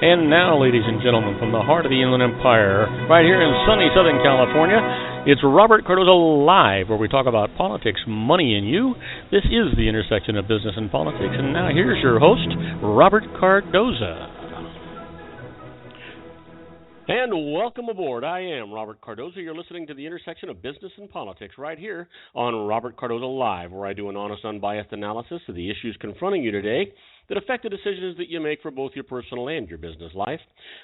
And now, ladies and gentlemen, from the heart of the Inland Empire, right here in sunny Southern California, it's Robert Cardoza Live, where we talk about politics, money, and you. This is the intersection of business and politics, and now here's your host, Robert Cardoza. And welcome aboard. I am Robert Cardoza. You're listening to the intersection of business and politics right here on Robert Cardoza Live, where I do an honest, unbiased analysis of the issues confronting you today that affect the decisions that you make for both your personal and your business life.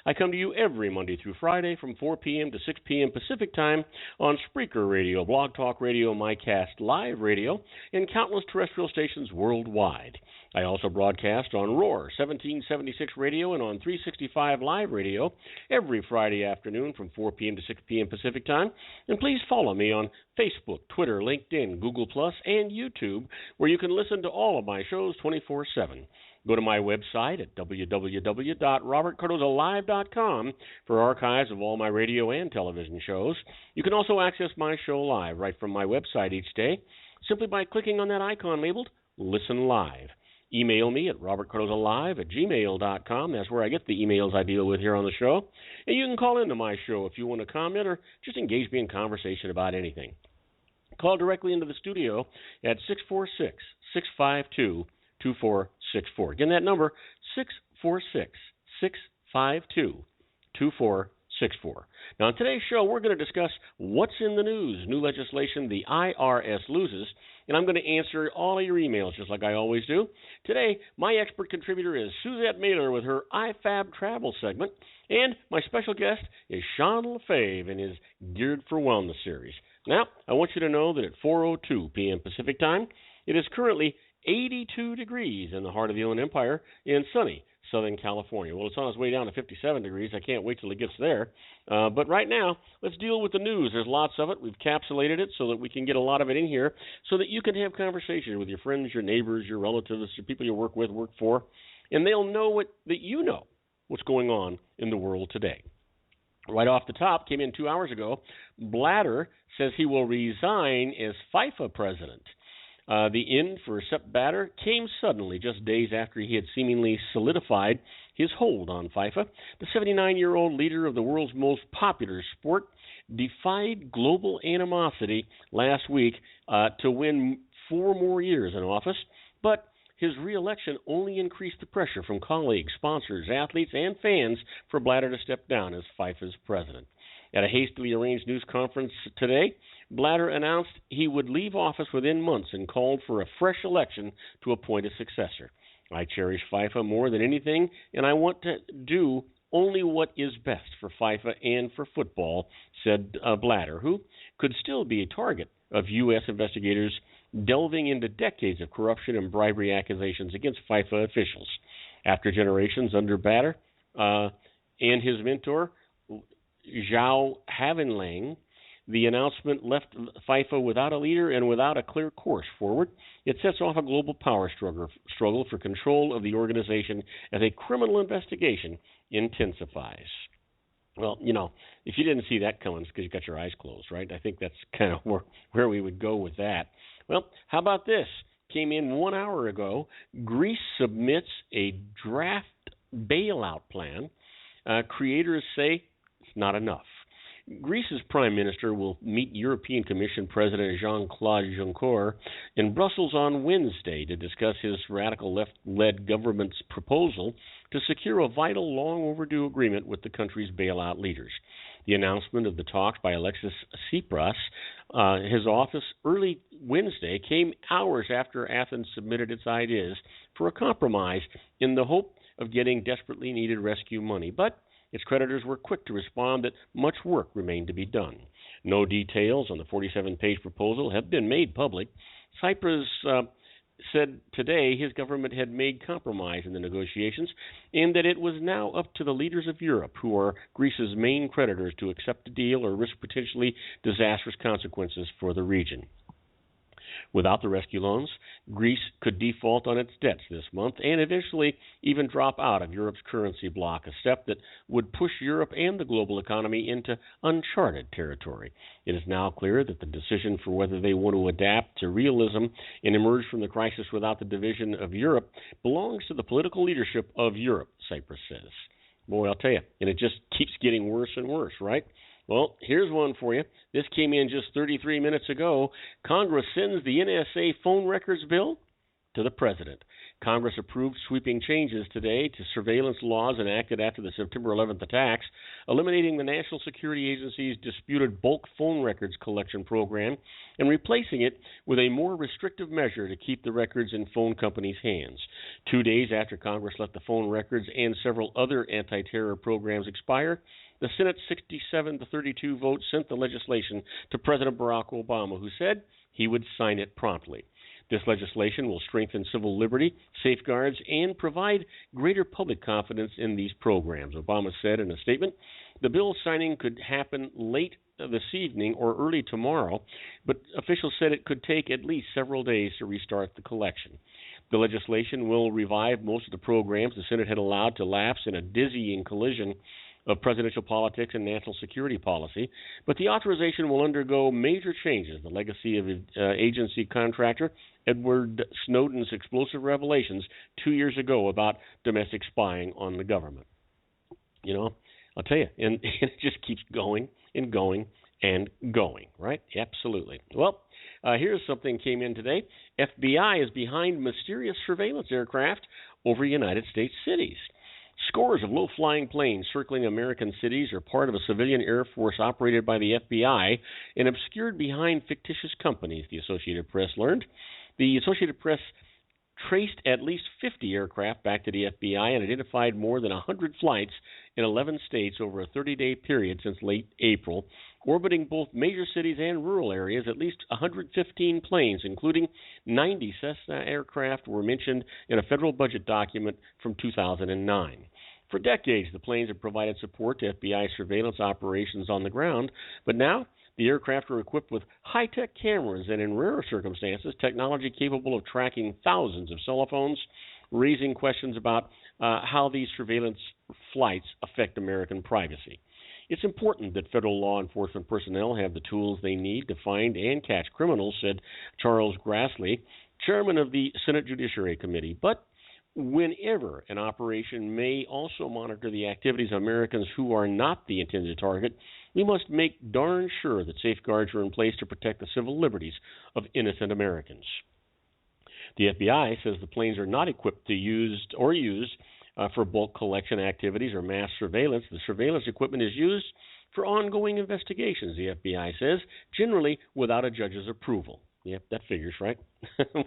I come to you every Monday through Friday from 4 p.m. to 6 p.m. Pacific Time on Spreaker Radio, Blog Talk Radio, MyCast Live Radio, and countless terrestrial stations worldwide. I also broadcast on Roar 1776 Radio and on 365 Live Radio every Friday afternoon from 4 p.m. to 6 p.m. Pacific Time. And please follow me on Facebook, Twitter, LinkedIn, Google+, and YouTube, where you can listen to all of my shows 24/7. Go to my website at www.robertcardozalive.com for archives of all my radio and television shows. You can also access my show live right from my website each day simply by clicking on that icon labeled Listen Live. Email me at robertcardozalive@gmail.com. That's where I get the emails I deal with here on the show. And you can call into my show if you want to comment or just engage me in conversation about anything. Call directly into the studio at 646-652-2464. Again, that number, 646-652-2464. Now, on today's show, we're going to discuss what's in the news, new legislation the IRS loses, and I'm going to answer all of your emails just like I always do. Today, my expert contributor is Suzette Mailer with her IFAB travel segment, and my special guest is Sean LaFave in his Geared for Wellness series. Now, I want you to know that at 4:02 p.m. Pacific Time, it is currently 82 degrees in the heart of the Inland Empire in sunny Southern California. Well, it's on its way down to 57 degrees. I can't wait till it gets there. But right now, let's deal with the news. There's lots of it. We've capsulated it so that we can get a lot of it in here so that you can have conversation with your friends, your neighbors, your relatives, your people you work with, work for, and they'll know that you know what's going on in the world today. Right off the top, came in 2 hours ago, Blatter says he will resign as FIFA president. The end for Sepp Blatter came suddenly, just days after he had seemingly solidified his hold on FIFA. The 79-year-old leader of the world's most popular sport defied global animosity last week to win 4 more years in office, but his re-election only increased the pressure from colleagues, sponsors, athletes, and fans for Blatter to step down as FIFA's president. At a hastily arranged news conference today, Blatter announced he would leave office within months and called for a fresh election to appoint a successor. I cherish FIFA more than anything, and I want to do only what is best for FIFA and for football, said Blatter, who could still be a target of U.S. investigators delving into decades of corruption and bribery accusations against FIFA officials. After generations under Blatter and his mentor, Zhao Havenlang, the announcement left FIFA without a leader and without a clear course forward. It sets off a global power struggle for control of the organization as a criminal investigation intensifies. Well, you know, if you didn't see that coming, it's because you got your eyes closed, right? I think that's kind of where we would go with that. Well, how about this? Came in 1 hour ago. Greece submits a draft bailout plan. Creators say it's not enough. Greece's prime minister will meet European Commission President Jean-Claude Juncker in Brussels on Wednesday to discuss his radical left-led government's proposal to secure a vital, long-overdue agreement with the country's bailout leaders. The announcement of the talks by Alexis Tsipras, his office, early Wednesday came hours after Athens submitted its ideas for a compromise in the hope of getting desperately needed rescue money. But its creditors were quick to respond that much work remained to be done. No details on the 47-page proposal have been made public. Tsipras said today his government had made compromise in the negotiations and that it was now up to the leaders of Europe, who are Greece's main creditors, to accept the deal or risk potentially disastrous consequences for the region. Without the rescue loans, Greece could default on its debts this month and eventually even drop out of Europe's currency bloc, a step that would push Europe and the global economy into uncharted territory. It is now clear that the decision for whether they want to adapt to realism and emerge from the crisis without the division of Europe belongs to the political leadership of Europe, Cyprus says. Boy, I'll tell you, and it just keeps getting worse and worse, right? Well, here's one for you. This came in just 33 minutes ago. Congress sends the NSA phone records bill to the president. Congress approved sweeping changes today to surveillance laws enacted after the September 11th attacks, eliminating the National Security Agency's disputed bulk phone records collection program and replacing it with a more restrictive measure to keep the records in phone companies' hands. 2 days after Congress let the phone records and several other anti-terror programs expire, the Senate 67-32 vote sent the legislation to President Barack Obama, who said he would sign it promptly. This legislation will strengthen civil liberty, safeguards, and provide greater public confidence in these programs. Obama said in a statement, the bill signing could happen late this evening or early tomorrow, but officials said it could take at least several days to restart the collection. The legislation will revive most of the programs the Senate had allowed to lapse in a dizzying collision of presidential politics and national security policy, but the authorization will undergo major changes. The legacy of agency contractor Edward Snowden's explosive revelations 2 years ago about domestic spying on the government. You know, I'll tell you, and it just keeps going and going and going, right? Absolutely. Well, here's something that came in today. FBI is behind mysterious surveillance aircraft over United States cities. Scores of low-flying planes circling American cities are part of a civilian air force operated by the FBI and obscured behind fictitious companies, the Associated Press learned. The Associated Press traced at least 50 aircraft back to the FBI and identified more than 100 flights in 11 states over a 30-day period since late April, orbiting both major cities and rural areas. At least 115 planes, including 90 Cessna aircraft, were mentioned in a federal budget document from 2009. For decades, the planes have provided support to FBI surveillance operations on the ground, but now the aircraft are equipped with high-tech cameras and, in rarer circumstances, technology capable of tracking thousands of cell phones, raising questions about how these surveillance flights affect American privacy. It's important that federal law enforcement personnel have the tools they need to find and catch criminals, said Charles Grassley, chairman of the Senate Judiciary Committee. But whenever an operation may also monitor the activities of Americans who are not the intended target, we must make darn sure that safeguards are in place to protect the civil liberties of innocent Americans. The FBI says the planes are not equipped to used for bulk collection activities or mass surveillance. The surveillance equipment is used for ongoing investigations, the FBI says, generally without a judge's approval. Yep, that figures, right?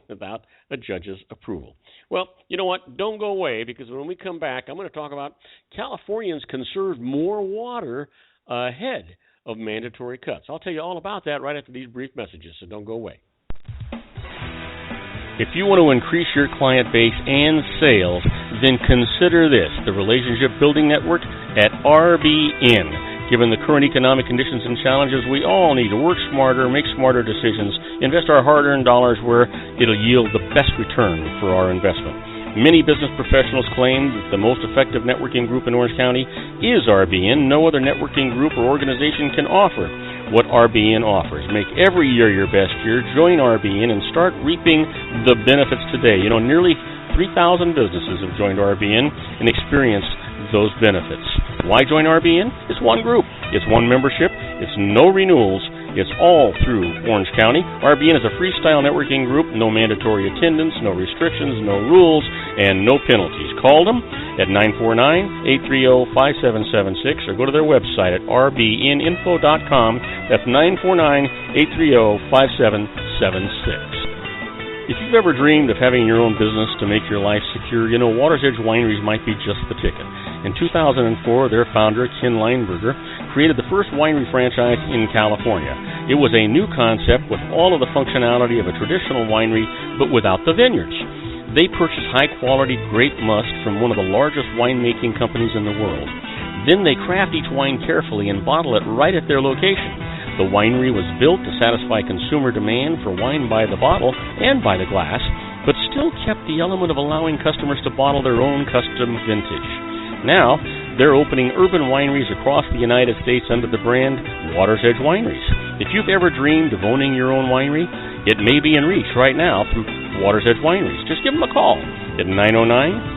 Without a judge's approval. Well, you know what? Don't go away, because when we come back, I'm going to talk about Californians conserve more water ahead of mandatory cuts. I'll tell you all about that right after these brief messages, so don't go away. If you want to increase your client base and sales, then consider this, the Relationship Building Network at RBN. Given the current economic conditions and challenges, we all need to work smarter, make smarter decisions, invest our hard-earned dollars where it'll yield the best return for our investment. Many business professionals claim that the most effective networking group in Orange County is RBN. No other networking group or organization can offer what RBN offers. Make every year your best year. Join RBN and start reaping the benefits today. You know, nearly 3,000 businesses have joined RBN and experienced those benefits. Why join RBN? It's one group. It's one membership. It's no renewals. It's all through Orange County. RBN is a freestyle networking group. No mandatory attendance, no restrictions, no rules, and no penalties. Call them at 949-830-5776 or go to their website at rbninfo.com. That's 949-830-5776. If you've ever dreamed of having your own business to make your life secure, you know Water's Edge Wineries might be just the ticket. In 2004, their founder, Ken Lineberger, created the first winery franchise in California. It was a new concept with all of the functionality of a traditional winery, but without the vineyards. They purchased high-quality grape must from one of the largest winemaking companies in the world. Then they craft each wine carefully and bottle it right at their location. The winery was built to satisfy consumer demand for wine by the bottle and by the glass, but still kept the element of allowing customers to bottle their own custom vintage. Now, they're opening urban wineries across the United States under the brand Water's Edge Wineries. If you've ever dreamed of owning your own winery, it may be in reach right now through Water's Edge Wineries. Just give them a call at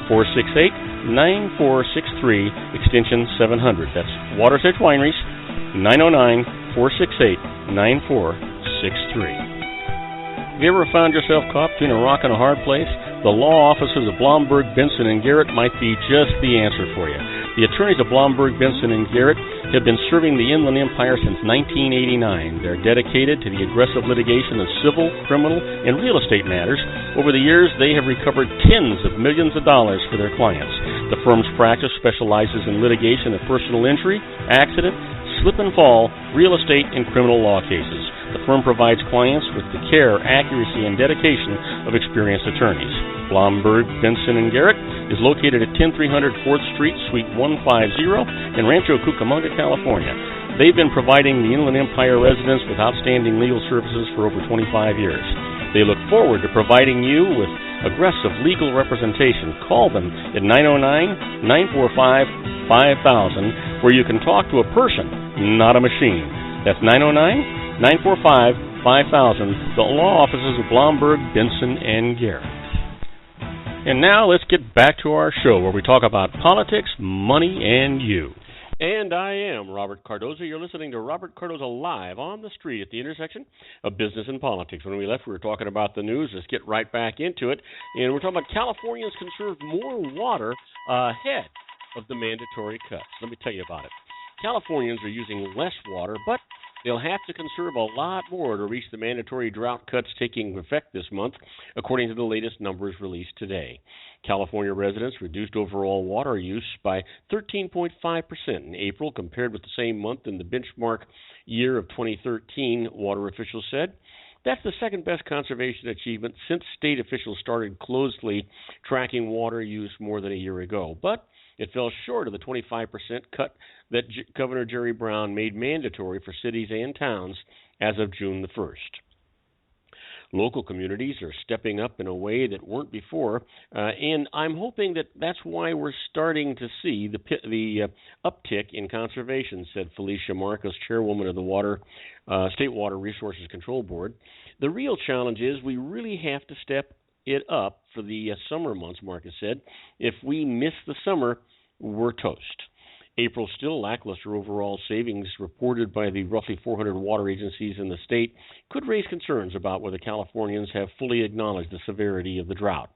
909-468-9463, extension 700. That's Water's Edge Wineries, 909-468-9463. Have you ever found yourself caught between a rock and a hard place? The law offices of Blomberg, Benson, and Garrett might be just the answer for you. The attorneys of Blomberg, Benson, and Garrett have been serving the Inland Empire since 1989. They're dedicated to the aggressive litigation of civil, criminal, and real estate matters. Over the years, they have recovered tens of millions of dollars for their clients. The firm's practice specializes in litigation of personal injury, accident, slip and fall, real estate, and criminal law cases. The firm provides clients with the care, accuracy, and dedication of experienced attorneys. Blomberg, Benson, and Garrett is located at 10300 4th Street, Suite 150 in Rancho Cucamonga, California. They've been providing the Inland Empire residents with outstanding legal services for over 25 years. They look forward to providing you with aggressive legal representation. Call them at 909-945-5000, where you can talk to a person, not a machine. That's 909-945-5000, the law offices of Blomberg, Benson, and Garrett. And now let's get back to our show where we talk about politics, money, and you. And I am Robert Cardoza. You're listening to Robert Cardoza Live on the street at the intersection of business and politics. When we left, we were talking about the news. Let's get right back into it. And we're talking about Californians conserve more water ahead of the mandatory cuts. Let me tell you about it. Californians are using less water, but they'll have to conserve a lot more to reach the mandatory drought cuts taking effect this month, according to the latest numbers released today. California residents reduced overall water use by 13.5% in April compared with the same month in the benchmark year of 2013, water officials said. That's the second best conservation achievement since state officials started closely tracking water use more than a year ago. But it fell short of the 25% cut that Governor Jerry Brown made mandatory for cities and towns as of June the 1st. Local communities are stepping up in a way that weren't before, and I'm hoping that that's why we're starting to see the uptick in conservation, said Felicia Marcos, chairwoman of the State Water Resources Control Board. The real challenge is we really have to step it up for the summer months, Marcus said. If we miss the summer, we're toast. April's still lackluster overall savings reported by the roughly 400 water agencies in the state could raise concerns about whether Californians have fully acknowledged the severity of the drought.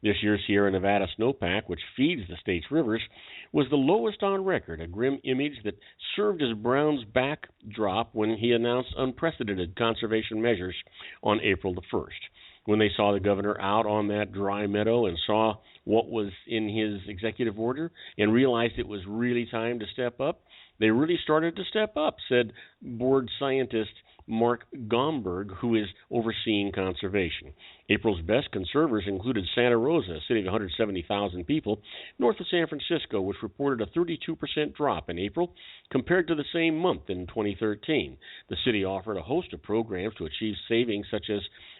This year's Sierra Nevada snowpack, which feeds the state's rivers, was the lowest on record, a grim image that served as Brown's backdrop when he announced unprecedented conservation measures on April the 1st. When they saw the governor out on that dry meadow and saw what was in his executive order and realized it was really time to step up, they really started to step up, said board scientist Mark Gomberg, who is overseeing conservation. April's best conservers included Santa Rosa, a city of 170,000 people, north of San Francisco, which reported a 32% drop in April compared to the same month in 2013. The city offered a host of programs to achieve savings, such as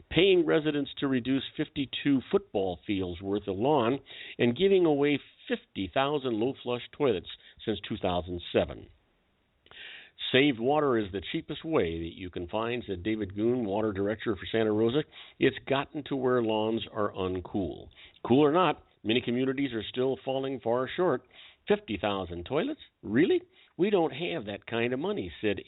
paying residents to reduce 52 football fields worth of lawn and giving away 50,000 low-flush toilets since 2007. Saved water is the cheapest way that you can find, said David Goon, water director for Santa Rosa. It's gotten to where lawns are uncool. Cool or not, many communities are still falling far short. 50,000 toilets? Really? We don't have that kind of money, said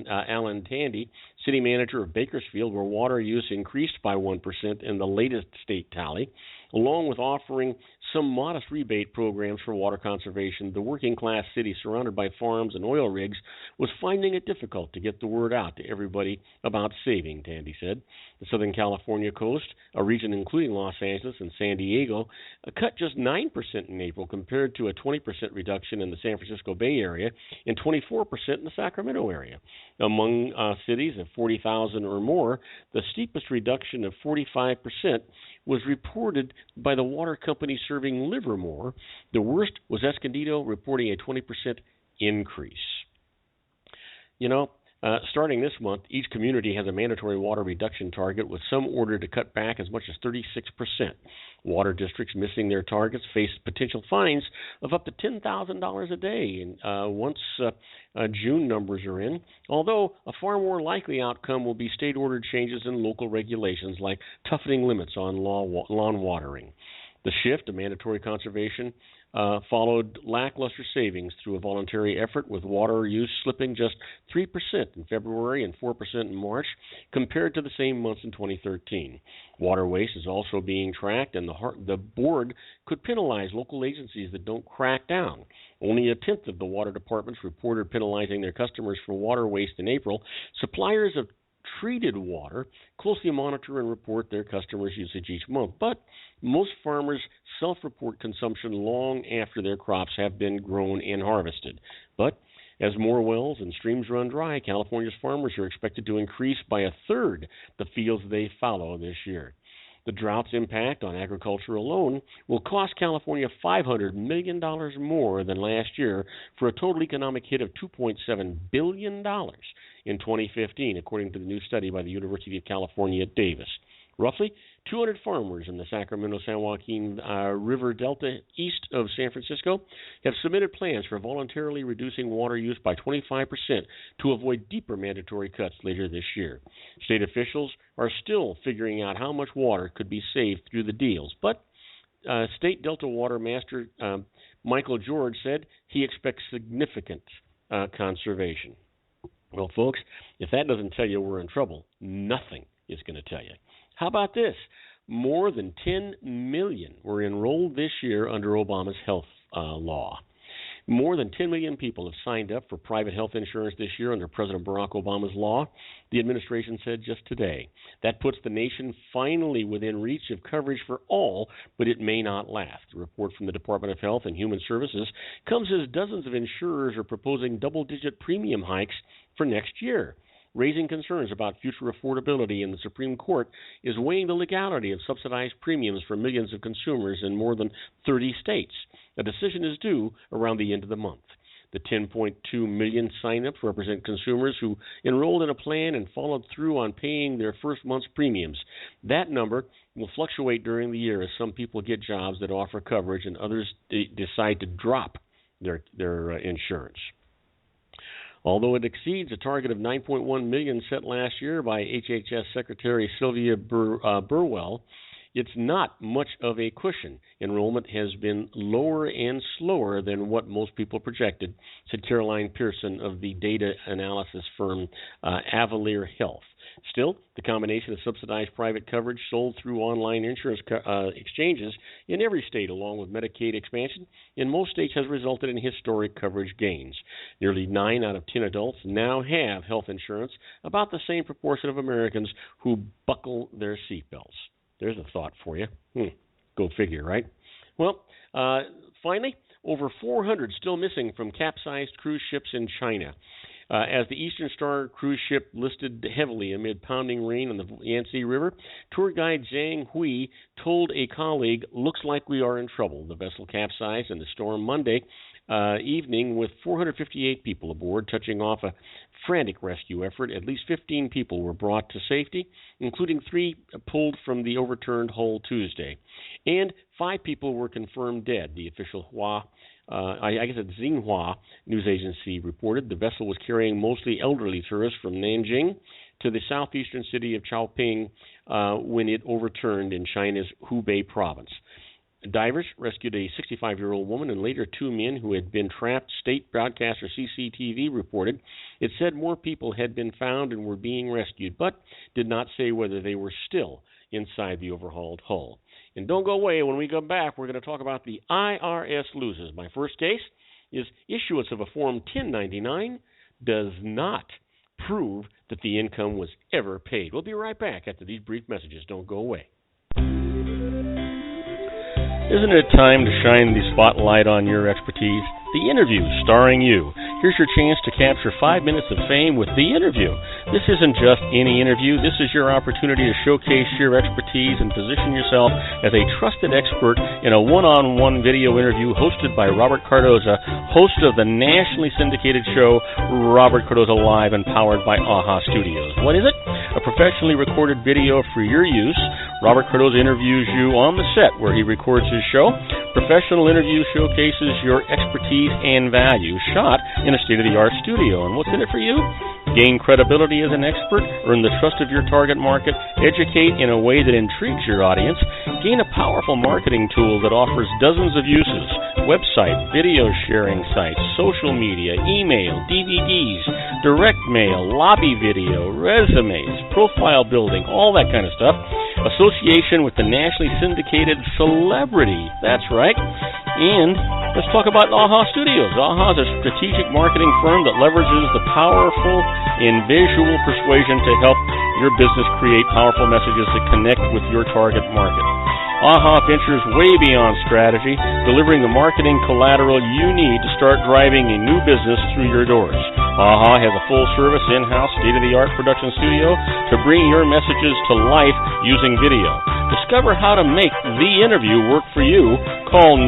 Alan Tandy, city manager of Bakersfield, where water use increased by 1% in the latest state tally. Along with offering some modest rebate programs for water conservation, the working-class city surrounded by farms and oil rigs was finding it difficult to get the word out to everybody about saving, Tandy said. The Southern California coast, a region including Los Angeles and San Diego, cut just 9% in April compared to a 20% reduction in the San Francisco Bay Area and 24% in the Sacramento area. Among cities of 40,000 or more, the steepest reduction of 45% was reported by the water company serving Livermore. The worst was Escondido, reporting a 20% increase. You know, Starting this month, each community has a mandatory water reduction target, with some ordered to cut back as much as 36%. Water districts missing their targets face potential fines of up to $10,000 a day once June numbers are in, although a far more likely outcome will be state-ordered changes in local regulations like toughening limits on lawn watering. The shift to mandatory conservation followed lackluster savings through a voluntary effort, with water use slipping just 3% in February and 4% in March compared to the same months in 2013. Water waste is also being tracked, and the board could penalize local agencies that don't crack down. Only a tenth of the water departments reported penalizing their customers for water waste in April. Suppliers of treated water closely monitor and report their customers' usage each month, but most farmers self-report consumption long after their crops have been grown and harvested. But as more wells and streams run dry, California's farmers are expected to increase by a third the fields they fallow this year. The drought's impact on agriculture alone will cost California $500 million more than last year, for a total economic hit of $2.7 billion in 2015, according to the new study by the University of California at Davis. Roughly 200 farmers in the Sacramento-San Joaquin River Delta east of San Francisco have submitted plans for voluntarily reducing water use by 25% to avoid deeper mandatory cuts later this year. State officials are still figuring out how much water could be saved through the deals, but State Delta Water Master Michael George said he expects significant conservation. Well, folks, if that doesn't tell you we're in trouble, nothing is going to tell you. How about this? More than 10 million were enrolled this year under Obama's health law. More than 10 million people have signed up for private health insurance this year under President Barack Obama's law, the administration said just today. That puts the nation finally within reach of coverage for all, but it may not last. The report from the Department of Health and Human Services comes as dozens of insurers are proposing double-digit premium hikes for next year, raising concerns about future affordability, and the Supreme Court is weighing the legality of subsidized premiums for millions of consumers in more than 30 states. A decision is due around the end of the month. The 10.2 million sign-ups represent consumers who enrolled in a plan and followed through on paying their first month's premiums. That number will fluctuate during the year as some people get jobs that offer coverage and others decide to drop their insurance. Although it exceeds a target of 9.1 million set last year by HHS Secretary Sylvia Burwell, it's not much of a cushion. Enrollment has been lower and slower than what most people projected, said Caroline Pearson of the data analysis firm Avalere Health. Still, the combination of subsidized private coverage sold through online insurance exchanges in every state, along with Medicaid expansion in most states, has resulted in historic coverage gains. Nearly 9 out of 10 adults now have health insurance, about the same proportion of Americans who buckle their seatbelts. There's a thought for you. Go figure, right? Well, finally, over 400 still missing from capsized cruise ships in China. As the Eastern Star cruise ship listed heavily amid pounding rain on the Yangtze River, tour guide Zhang Hui told a colleague, "Looks like we are in trouble." The vessel capsized in the storm Monday evening with 458 people aboard, touching off a frantic rescue effort. At least 15 people were brought to safety, including 3 pulled from the overturned hull Tuesday. And 5 people were confirmed dead, the official Xinhua news agency reported. The vessel was carrying mostly elderly tourists from Nanjing to the southeastern city of Chongqing when it overturned in China's Hubei province. Divers rescued a 65-year-old woman and later 2 men who had been trapped, state broadcaster CCTV reported. It said more people had been found and were being rescued, but did not say whether they were still inside the overhauled hull. And don't go away. When we come back, we're going to talk about the IRS loses. My first case is issuance of a Form 1099 does not prove that the income was ever paid. We'll be right back after these brief messages. Don't go away. Isn't it time to shine the spotlight on your expertise? The Interview, starring you. Here's your chance to capture 5 minutes of fame with The Interview. This isn't just any interview. This is your opportunity to showcase your expertise and position yourself as a trusted expert in a one-on-one video interview hosted by Robert Cardoza, host of the nationally syndicated show Robert Cardoza Live and powered by AHA Studios. What is it? A professionally recorded video for your use. Robert Cardoza interviews you on the set where he records his show. Professional interview showcases your expertise and value, shot in a state-of-the-art studio. And what's in it for you? Gain credibility as an expert, earn the trust of your target market, educate in a way that intrigues your audience, gain a powerful marketing tool that offers dozens of uses, website, video sharing sites, social media, email, DVDs, direct mail, lobby video, resumes, profile building, all that kind of stuff. Association with the nationally syndicated celebrity. That's right. And let's talk about AHA Studios. AHA is a strategic marketing firm that leverages the powerful in visual persuasion to help your business create powerful messages that connect with your target market. AHA ventures way beyond strategy, delivering the marketing collateral you need to start driving a new business through your doors. AHA has a full-service, in-house, state-of-the-art production studio to bring your messages to life using video. Discover how to make the interview work for you. Call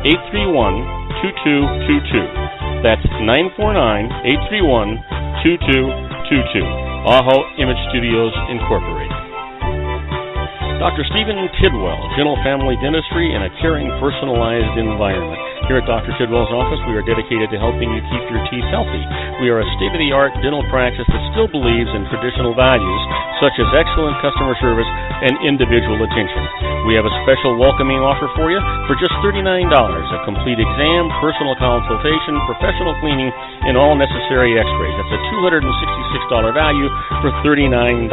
949-831-2222. That's 949-831-2222. AHA Image Studios, Incorporated. Dr. Stephen Tidwell, Gentle Family Dentistry in a caring, personalized environment. Here at Dr. Tidwell's office, we are dedicated to helping you keep your teeth healthy. We are a state-of-the-art dental practice that still believes in traditional values, such as excellent customer service and individual attention. We have a special welcoming offer for you for just $39, a complete exam, personal consultation, professional cleaning, and all necessary x-rays. That's a $266 value for $39.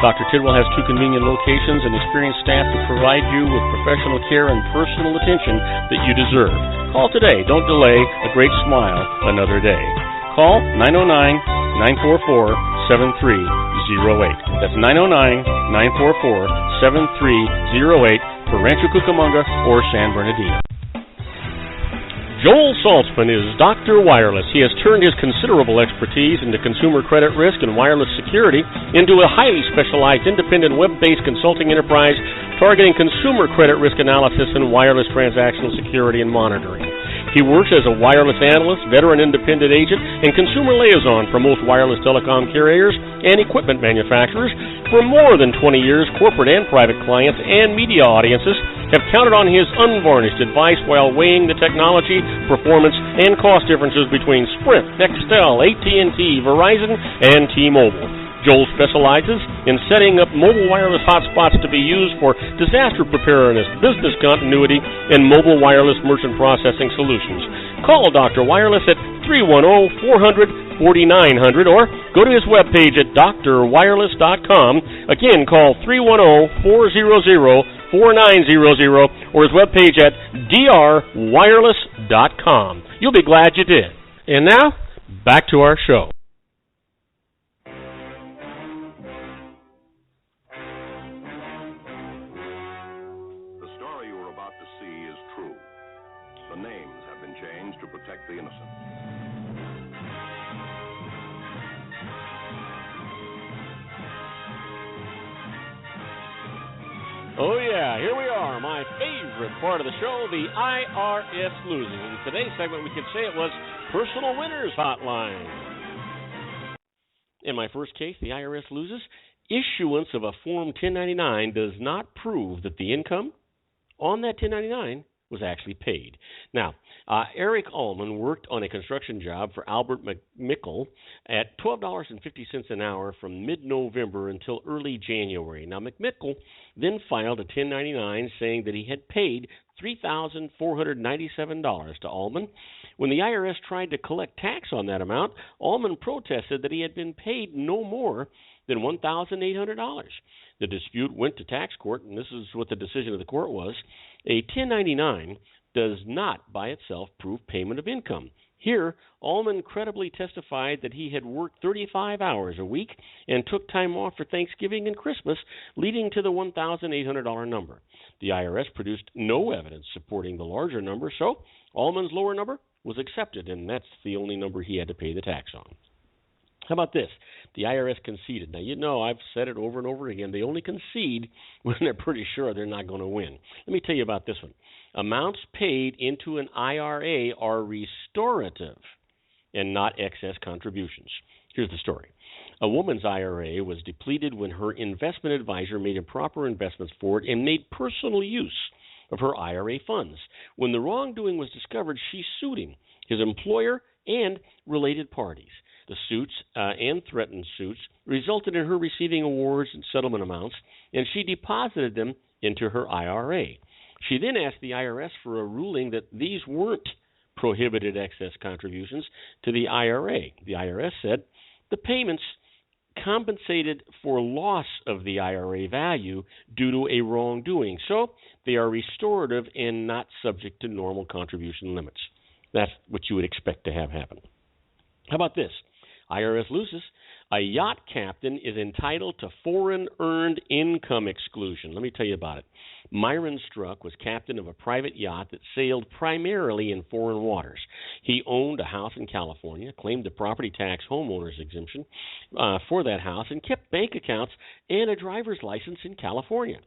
Dr. Tidwell has 2 convenient locations and experienced staff to provide you with professional care and personal attention that you deserve. Call today. Don't delay. A great smile another day. Call 909-944-7308. That's 909-944-7308 for Rancho Cucamonga or San Bernardino. Joel Saltzman is Dr. Wireless. He has turned his considerable expertise into consumer credit risk and wireless security into a highly specialized independent web-based consulting enterprise targeting consumer credit risk analysis and wireless transactional security and monitoring. He works as a wireless analyst, veteran independent agent, and consumer liaison for most wireless telecom carriers and equipment manufacturers. For more than 20 years, corporate and private clients and media audiences have counted on his unvarnished advice while weighing the technology, performance, and cost differences between Sprint, Nextel, AT&T, Verizon, and T-Mobile. Joel specializes in setting up mobile wireless hotspots to be used for disaster preparedness, business continuity, and mobile wireless merchant processing solutions. Call Dr. Wireless at 310-400-4900 or go to his webpage at drwireless.com. Again, call 310-400-4900 or his webpage at drwireless.com. You'll be glad you did. And now, back to our show. The story you are about to see is true. The names have been changed to protect the innocent. Oh, yeah, here we are, my favorite part of the show, the IRS Loses. In today's segment, we could say it was Personal Winners Hotline. In my first case, the IRS Loses, issuance of a Form 1099 does not prove that the income on that 1099 was actually paid. Now, Eric Allman worked on a construction job for Albert McMickle at $12.50 an hour from mid-November until early January. Now, McMickle then filed a 1099 saying that he had paid $3,497 to Allman. When the IRS tried to collect tax on that amount, Allman protested that he had been paid no more than $1,800. The dispute went to tax court, and this is what the decision of the court was. A 1099 does not by itself prove payment of income. Here, Allman credibly testified that he had worked 35 hours a week and took time off for Thanksgiving and Christmas, leading to the $1,800 number. The IRS produced no evidence supporting the larger number, so Allman's lower number was accepted, and that's the only number he had to pay the tax on. How about this? The IRS conceded. Now, you know, I've said it over and over again. They only concede when they're pretty sure they're not going to win. Let me tell you about this one. Amounts paid into an IRA are restorative and not excess contributions. Here's the story. A woman's IRA was depleted when her investment advisor made improper investments for it and made personal use of her IRA funds. When the wrongdoing was discovered, she sued him, his employer, and related parties. The suits and threatened suits resulted in her receiving awards and settlement amounts, and she deposited them into her IRA. She then asked the IRS for a ruling that these weren't prohibited excess contributions to the IRA. The IRS said the payments compensated for loss of the IRA value due to a wrongdoing, so they are restorative and not subject to normal contribution limits. That's what you would expect to have happen. How about this? IRS loses. A yacht captain is entitled to foreign earned income exclusion. Let me tell you about it. Myron Struck was captain of a private yacht that sailed primarily in foreign waters. He owned a house in California, claimed the property tax homeowner's exemption for that house, and kept bank accounts and a driver's license in California.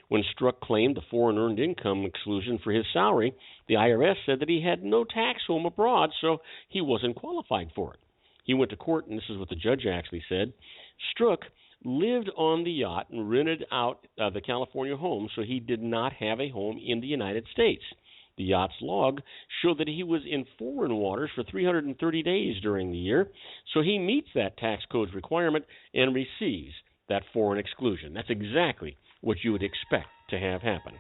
When Struck claimed the foreign earned income exclusion for his salary, the IRS said that he had no tax home abroad, so he wasn't qualified for it. He went to court, and this is what the judge actually said. Struck lived on the yacht and rented out the California home, so he did not have a home in the United States. The yacht's log showed that he was in foreign waters for 330 days during the year, so he meets that tax code's requirement and receives that foreign exclusion. That's exactly what you would expect to have happen.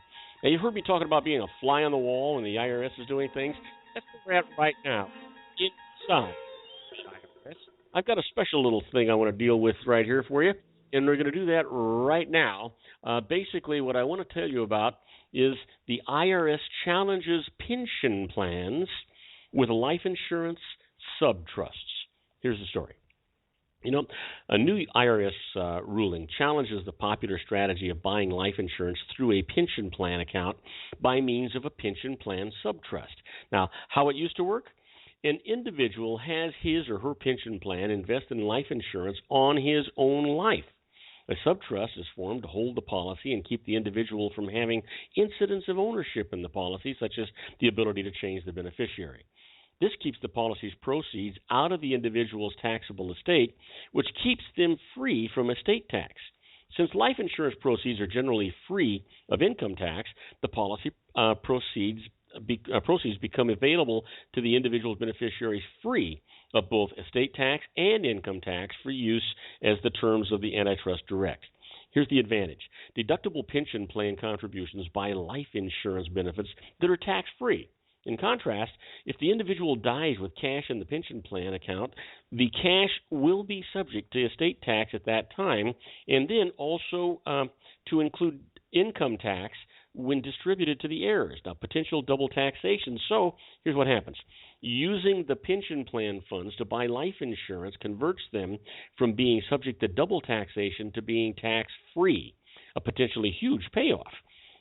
Now, you've heard me talking about being a fly on the wall when the IRS is doing things. That's where we're at right now, inside IRS. I've got a special little thing I want to deal with right here for you, and we're going to do that right now. Basically, what I want to tell you about is the IRS challenges pension plans with life insurance subtrusts. Here's the story. You know, a new IRS ruling challenges the popular strategy of buying life insurance through a pension plan account by means of a pension plan subtrust. Now, how it used to work? An individual has his or her pension plan invest in life insurance on his own life. A subtrust is formed to hold the policy and keep the individual from having incidents of ownership in the policy, such as the ability to change the beneficiary. This keeps the policy's proceeds out of the individual's taxable estate, which keeps them free from estate tax. Since life insurance proceeds are generally free of income tax, the policy proceeds become available to the individual's beneficiaries free of both estate tax and income tax for use as the terms of the antitrust direct. Here's the advantage. Deductible pension plan contributions buy life insurance benefits that are tax-free. In contrast, if the individual dies with cash in the pension plan account, the cash will be subject to estate tax at that time, and then also to include income tax when distributed to the heirs. Now, potential double taxation. So here's what happens. Using the pension plan funds to buy life insurance converts them from being subject to double taxation to being tax-free, a potentially huge payoff.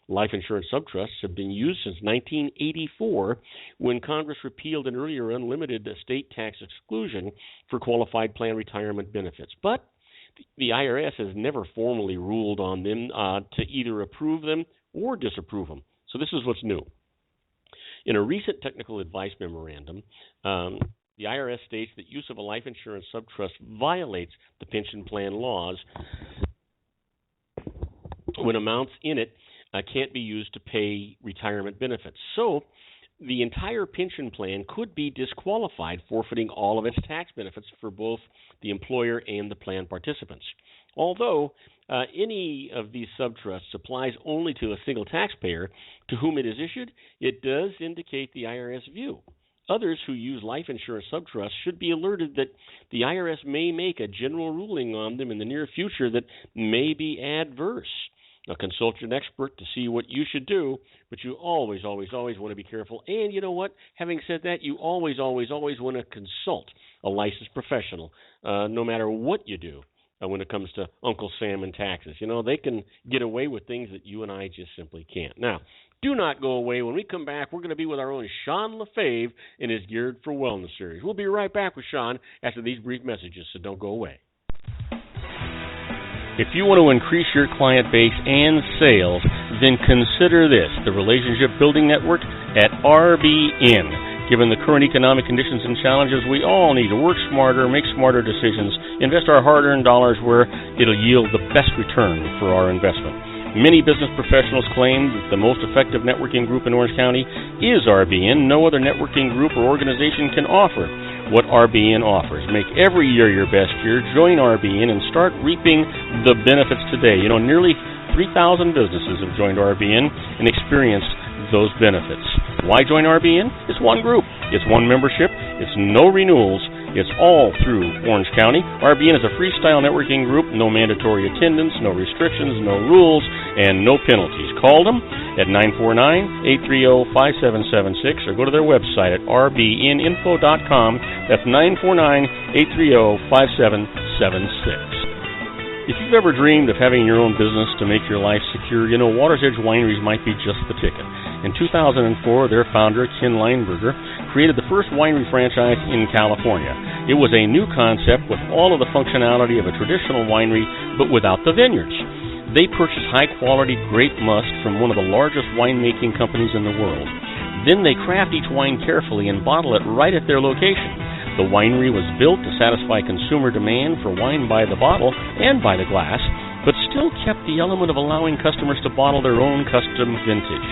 Life insurance subtrusts have been used since 1984 when Congress repealed an earlier unlimited estate tax exclusion for qualified plan retirement benefits. But the IRS has never formally ruled on them to either approve them or disapprove them. So this is what's new. In a recent technical advice memorandum, the IRS states that use of a life insurance subtrust violates the pension plan laws when amounts in it can't be used to pay retirement benefits. So the entire pension plan could be disqualified, forfeiting all of its tax benefits for both the employer and the plan participants. Although any of these subtrusts applies only to a single taxpayer to whom it is issued, it does indicate the IRS view. Others who use life insurance subtrusts should be alerted that the IRS may make a general ruling on them in the near future that may be adverse. Now, consult an expert to see what you should do, but you always want to be careful. And you know what? Having said that, you always want to consult a licensed professional, no matter what you do. when it comes to Uncle Sam and taxes. You know, they can get away with things that you and I just simply can't. Now, do not go away. When we come back, we're going to be with our own Sean LaFave in his Geared for Wellness series. We'll be right back with Sean after these brief messages, so don't go away. If you want to increase your client base and sales, then consider this, the Relationship Building Network at RBN. Given the current economic conditions and challenges, we all need to work smarter, make smarter decisions, invest our hard-earned dollars where it'll yield the best return for our investment. Many business professionals claim that the most effective networking group in Orange County is RBN. No other networking group or organization can offer what RBN offers. Make every year your best year. Join RBN and start reaping the benefits today. You know, nearly 3,000 businesses have joined RBN and experienced those benefits. Why join RBN? It's one group. It's one membership. It's no renewals. It's all through Orange County. RBN is a freestyle networking group, no mandatory attendance, no restrictions, no rules, and no penalties. Call them at 949-830-5776 or go to their website at rbninfo.com. That's 949-830-5776. If you've ever dreamed of having your own business to make your life secure, you know Water's Edge Wineries might be just the ticket. In 2004, their founder, Ken Leinberger, created the first winery franchise in California. It was a new concept with all of the functionality of a traditional winery, but without the vineyards. They purchased high-quality grape must from one of the largest winemaking companies in the world. Then they craft each wine carefully and bottle it right at their location. The winery was built to satisfy consumer demand for wine by the bottle and by the glass, but still kept the element of allowing customers to bottle their own custom vintage.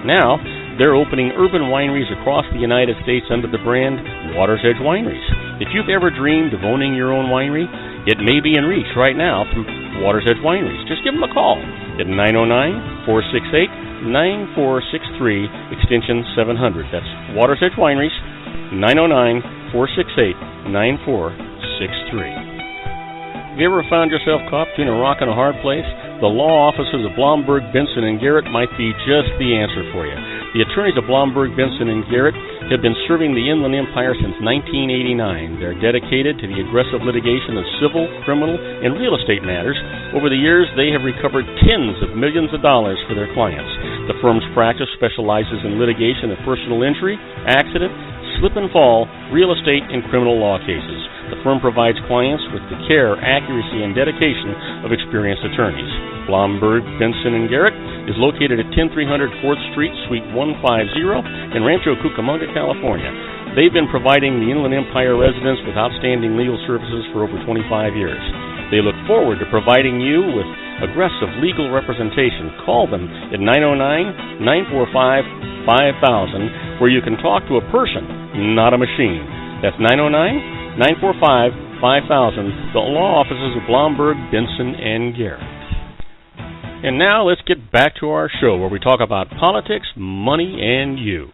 Now, they're opening urban wineries across the United States under the brand Water's Edge Wineries. If you've ever dreamed of owning your own winery, it may be in reach right now through Water's Edge Wineries. Just give them a call at 909-468-9463, extension 700. That's Water's Edge Wineries, 909-468-9463. Have you ever found yourself caught between a rock and a hard place? The law offices of Blomberg, Benson, and Garrett might be just the answer for you. The attorneys of Blomberg, Benson, and Garrett have been serving the Inland Empire since 1989. They're dedicated to the aggressive litigation of civil, criminal, and real estate matters. Over the years, they have recovered tens of millions of dollars for their clients. The firm's practice specializes in litigation of personal injury, accident, slip and fall, real estate, and criminal law cases. The firm provides clients with the care, accuracy, and dedication of experienced attorneys. Blomberg, Benson, and Garrett is located at 10300 4th Street, Suite 150 in Rancho Cucamonga, California. They've been providing the Inland Empire residents with outstanding legal services for over 25 years. They look forward to providing you with aggressive legal representation. Call them at 909-945-5000, where you can talk to a person, not a machine. That's 909-945-5000, the law offices of Blomberg, Benson, and Garrett. And now let's get back to our show where we talk about politics, money, and you.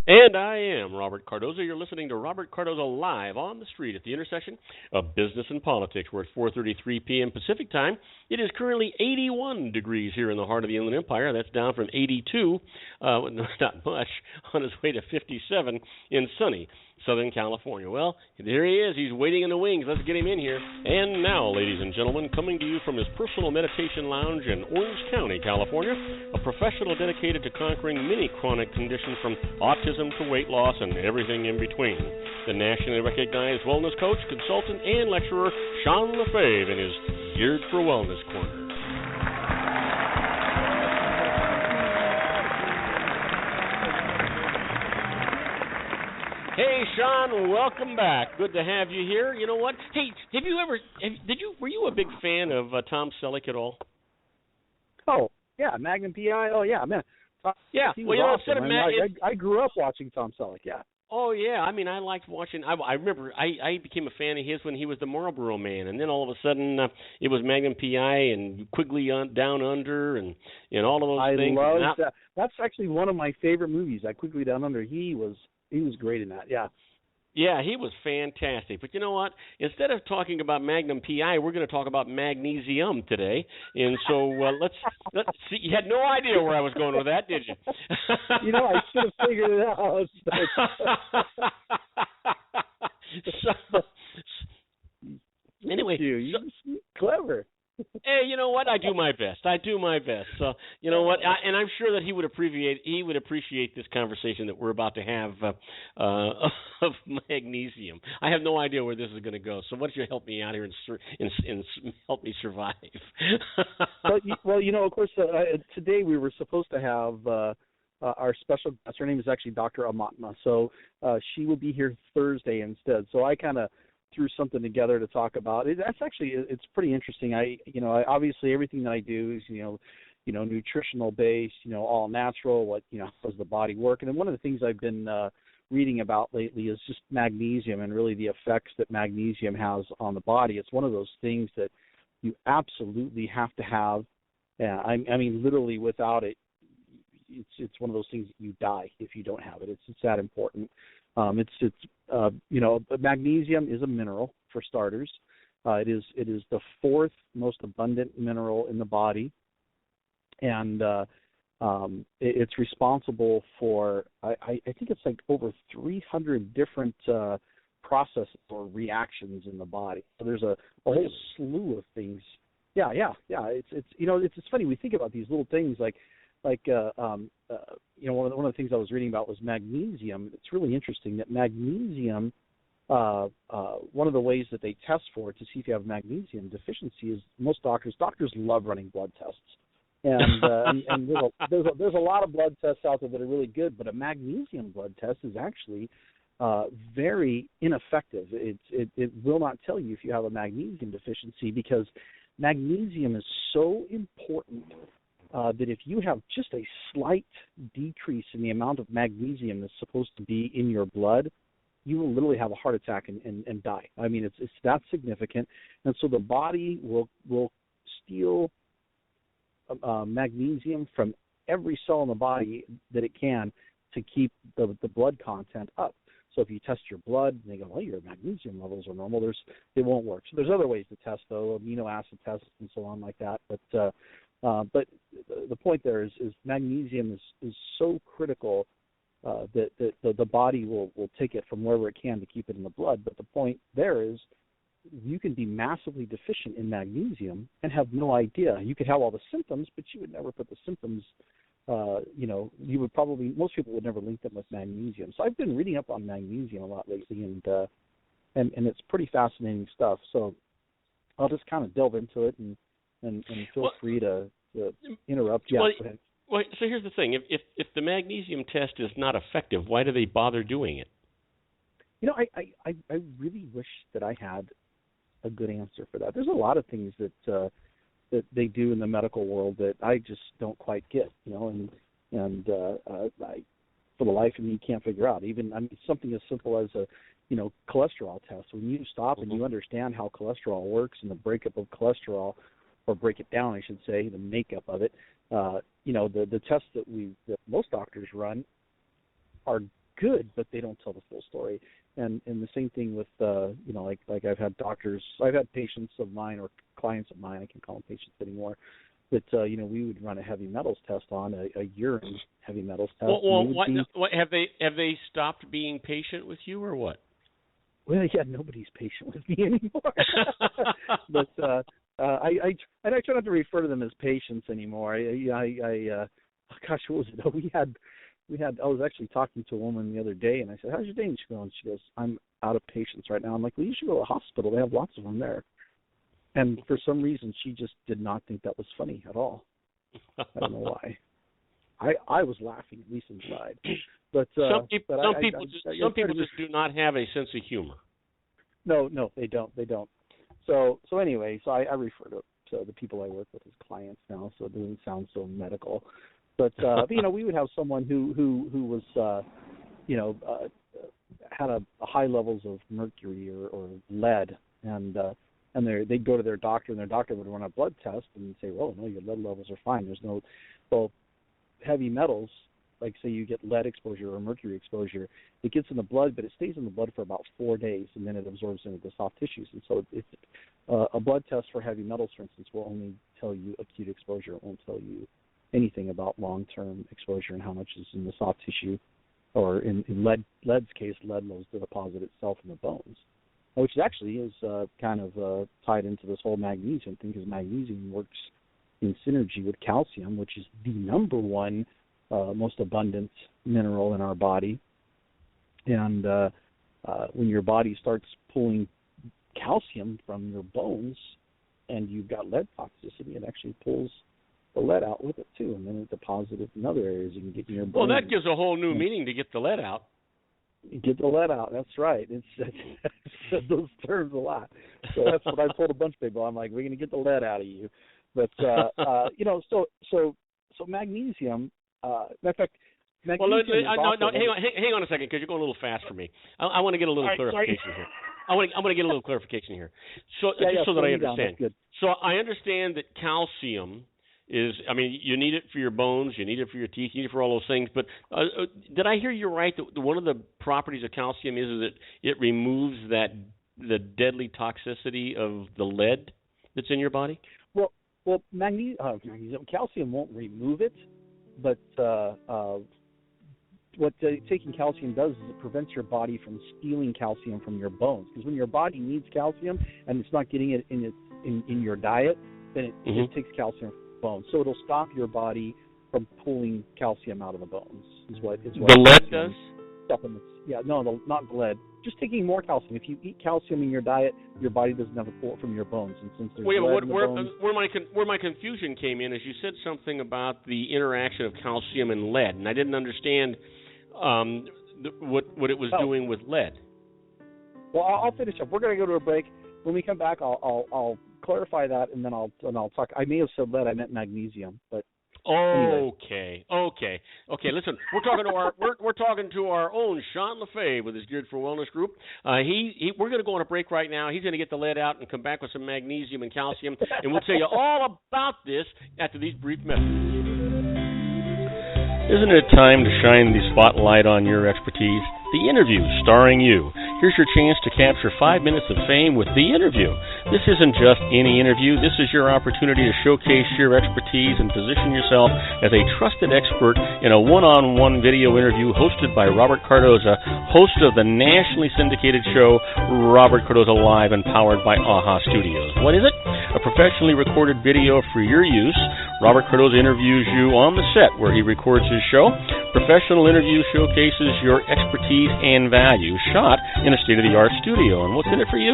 And I am Robert Cardoza. You're listening to Robert Cardoza live on the street at the intersection of business and politics. We're at 4:33 p.m. Pacific time. It is currently 81 degrees here in the heart of the Inland Empire. That's down from 82, not much, on its way to 57 in sunny Southern California. Well, there he is. He's waiting in the wings. Let's get him in here. And now, ladies and gentlemen, coming to you from his personal meditation lounge in Orange County, California, a professional dedicated to conquering many chronic conditions from autism to weight loss and everything in between. The nationally recognized wellness coach, consultant, and lecturer, Sean LaFave, in his Geared for Wellness Corner. Hey, Sean, welcome back. Good to have you here. You know what? Hey, were you a big fan of Tom Selleck at all? Oh, yeah, Magnum PI. Oh, yeah, man. Yeah, he was awesome. I grew up watching Tom Selleck, yeah. Oh, yeah. I mean, I liked watching. I remember I became a fan of his when he was the Marlboro Man, and then all of a sudden it was Magnum PI and Quigley Down Under and all of those things. I love that. That's actually one of my favorite movies, that Quigley Down Under. He was great in that, yeah. Yeah, he was fantastic. But you know what? Instead of talking about Magnum PI, we're going to talk about magnesium today. And so let's see. You had no idea where I was going with that, did you? You know, I should have figured it out. Anyway, clever. Hey, you know what? I do my best. So, you know what? And I'm sure that he would appreciate this conversation that we're about to have of magnesium. I have no idea where this is going to go. So, why don't you help me out here and help me survive? Well, of course, today we were supposed to have our special guest. Her name is actually Dr. Amatma. So she will be here Thursday instead. So I kind of threw something together to talk about. It's pretty interesting. I obviously everything that I do is nutritional based, all natural. What does the body work? And then one of the things I've been reading about lately is just magnesium and really the effects that magnesium has on the body. It's one of those things that you absolutely have to have. Yeah, I mean literally without it, it's one of those things that you die if you don't have it. It's that important. Magnesium is a mineral for starters. It is the fourth most abundant mineral in the body, and it's responsible for I think it's like over 300 different processes or reactions in the body. So there's a whole slew of things. Yeah. It's funny, we think about these little things like one of the things I was reading about was magnesium. It's really interesting that magnesium, one of the ways that they test for it to see if you have magnesium deficiency is most doctors love running blood tests. And there's a lot of blood tests out there that are really good, but a magnesium blood test is actually very ineffective. It will not tell you if you have a magnesium deficiency because magnesium is so important that if you have just a slight decrease in the amount of magnesium that's supposed to be in your blood, you will literally have a heart attack and die. I mean, it's that significant. And so the body will steal magnesium from every cell in the body that it can to keep the blood content up. So if you test your blood and they go, well, your magnesium levels are normal, it won't work. So there's other ways to test, though, amino acid tests and so on like that. But the point there is magnesium is so critical that the body will take it from wherever it can to keep it in the blood. But the point there is you can be massively deficient in magnesium and have no idea. You could have all the symptoms, but you would never put the symptoms. Most people would never link them with magnesium. So I've been reading up on magnesium a lot lately, and it's pretty fascinating stuff. So I'll just kind of delve into it and feel free to interrupt. Yeah. Well, so here's the thing: if the magnesium test is not effective, why do they bother doing it? I really wish that I had a good answer for that. There's a lot of things that they do in the medical world that I just don't quite get, and for the life of me, can't figure out. Something as simple as a cholesterol test. When you stop and you understand how cholesterol works and the breakup of cholesterol, or break it down, I should say, the makeup of it, the tests that most doctors run are good, but they don't tell the full story. And the same thing with like I've had patients of mine or clients of mine, I can't call them patients anymore, that we would run a heavy metals test on a urine heavy metals test. What have they stopped being patient with you or what? Well, yeah, nobody's patient with me anymore. But I try not to refer to them as patients anymore. Gosh, what was it? I was actually talking to a woman the other day, and I said, how's your day? And she goes, I'm out of patients right now. I'm like, well, you should go to the hospital. They have lots of them there. And for some reason, she just did not think that was funny at all. I don't know why. I was laughing, at least inside. But some people just do not have a sense of humor. No, they don't. So anyway, I refer to the people I work with as clients now, so it doesn't sound so medical. But we would have someone who was had a high levels of mercury or lead, and they'd go to their doctor, and their doctor would run a blood test and say, well, no, your lead levels are fine. There's no heavy metals, like say you get lead exposure or mercury exposure, it gets in the blood, but it stays in the blood for about 4 days, and then it absorbs into the soft tissues. And so a blood test for heavy metals, for instance, will only tell you acute exposure. It won't tell you anything about long-term exposure and how much is in the soft tissue, or in lead's case, lead loads to deposit itself in the bones. which actually is kind of tied into this whole magnesium thing, because magnesium works in synergy with calcium, which is the number one most abundant mineral in our body. And when your body starts pulling calcium from your bones and you've got lead toxicity, it actually pulls the lead out with it too, and then it deposits it in other areas you can get in your brain. Well, that gives a whole new meaning to get the lead out. Get the lead out. That's right. It's said those terms a lot. So that's what I told a bunch of people. I'm like, we're going to get the lead out of you. But so magnesium. In fact, magnesium. Well, hang on a second, because you're going a little fast for me. I want to get a little clarification here. I want to get a little clarification here. So so that I understand. So I understand that calcium is, I mean, you need it for your bones, you need it for your teeth, you need it for all those things. But did I hear you right that one of the properties of calcium is that it removes the deadly toxicity of the lead that's in your body? Well, magnesium, calcium won't remove it, but what taking calcium does is it prevents your body from stealing calcium from your bones. Because when your body needs calcium and it's not getting it in your diet, then it takes calcium from the bones. So it'll stop your body from pulling calcium out of the bones. Is what the lead does? Supplements. Yeah, no, not lead. Just taking more calcium. If you eat calcium in your diet, your body doesn't have to pull it from your bones. And since there's lead in the bones, where my confusion came in is you said something about the interaction of calcium and lead, and I didn't understand what it was doing with lead. Well, I'll finish up. We're going to go to a break. When we come back, I'll clarify that, and then I'll talk. I may have said lead. I meant magnesium, but. Okay. Listen, we're talking to our own Sean LaFay with his Geared for Wellness group. We're going to go on a break right now. He's going to get the lead out and come back with some magnesium and calcium, and we'll tell you all about this after these brief messages. Isn't it time to shine the spotlight on your expertise? The Interview, starring you. Here's your chance to capture 5 minutes of fame with The Interview. This isn't just any interview. This is your opportunity to showcase your expertise and position yourself as a trusted expert in a one-on-one video interview hosted by Robert Cardoza, host of the nationally syndicated show Robert Cardoza Live and powered by AHA Studios. What is it? A professionally recorded video for your use. Robert Cardoza interviews you on the set where he records his show. Professional interview showcases your expertise and value, shot in a state-of-the-art studio. And what's in it for you?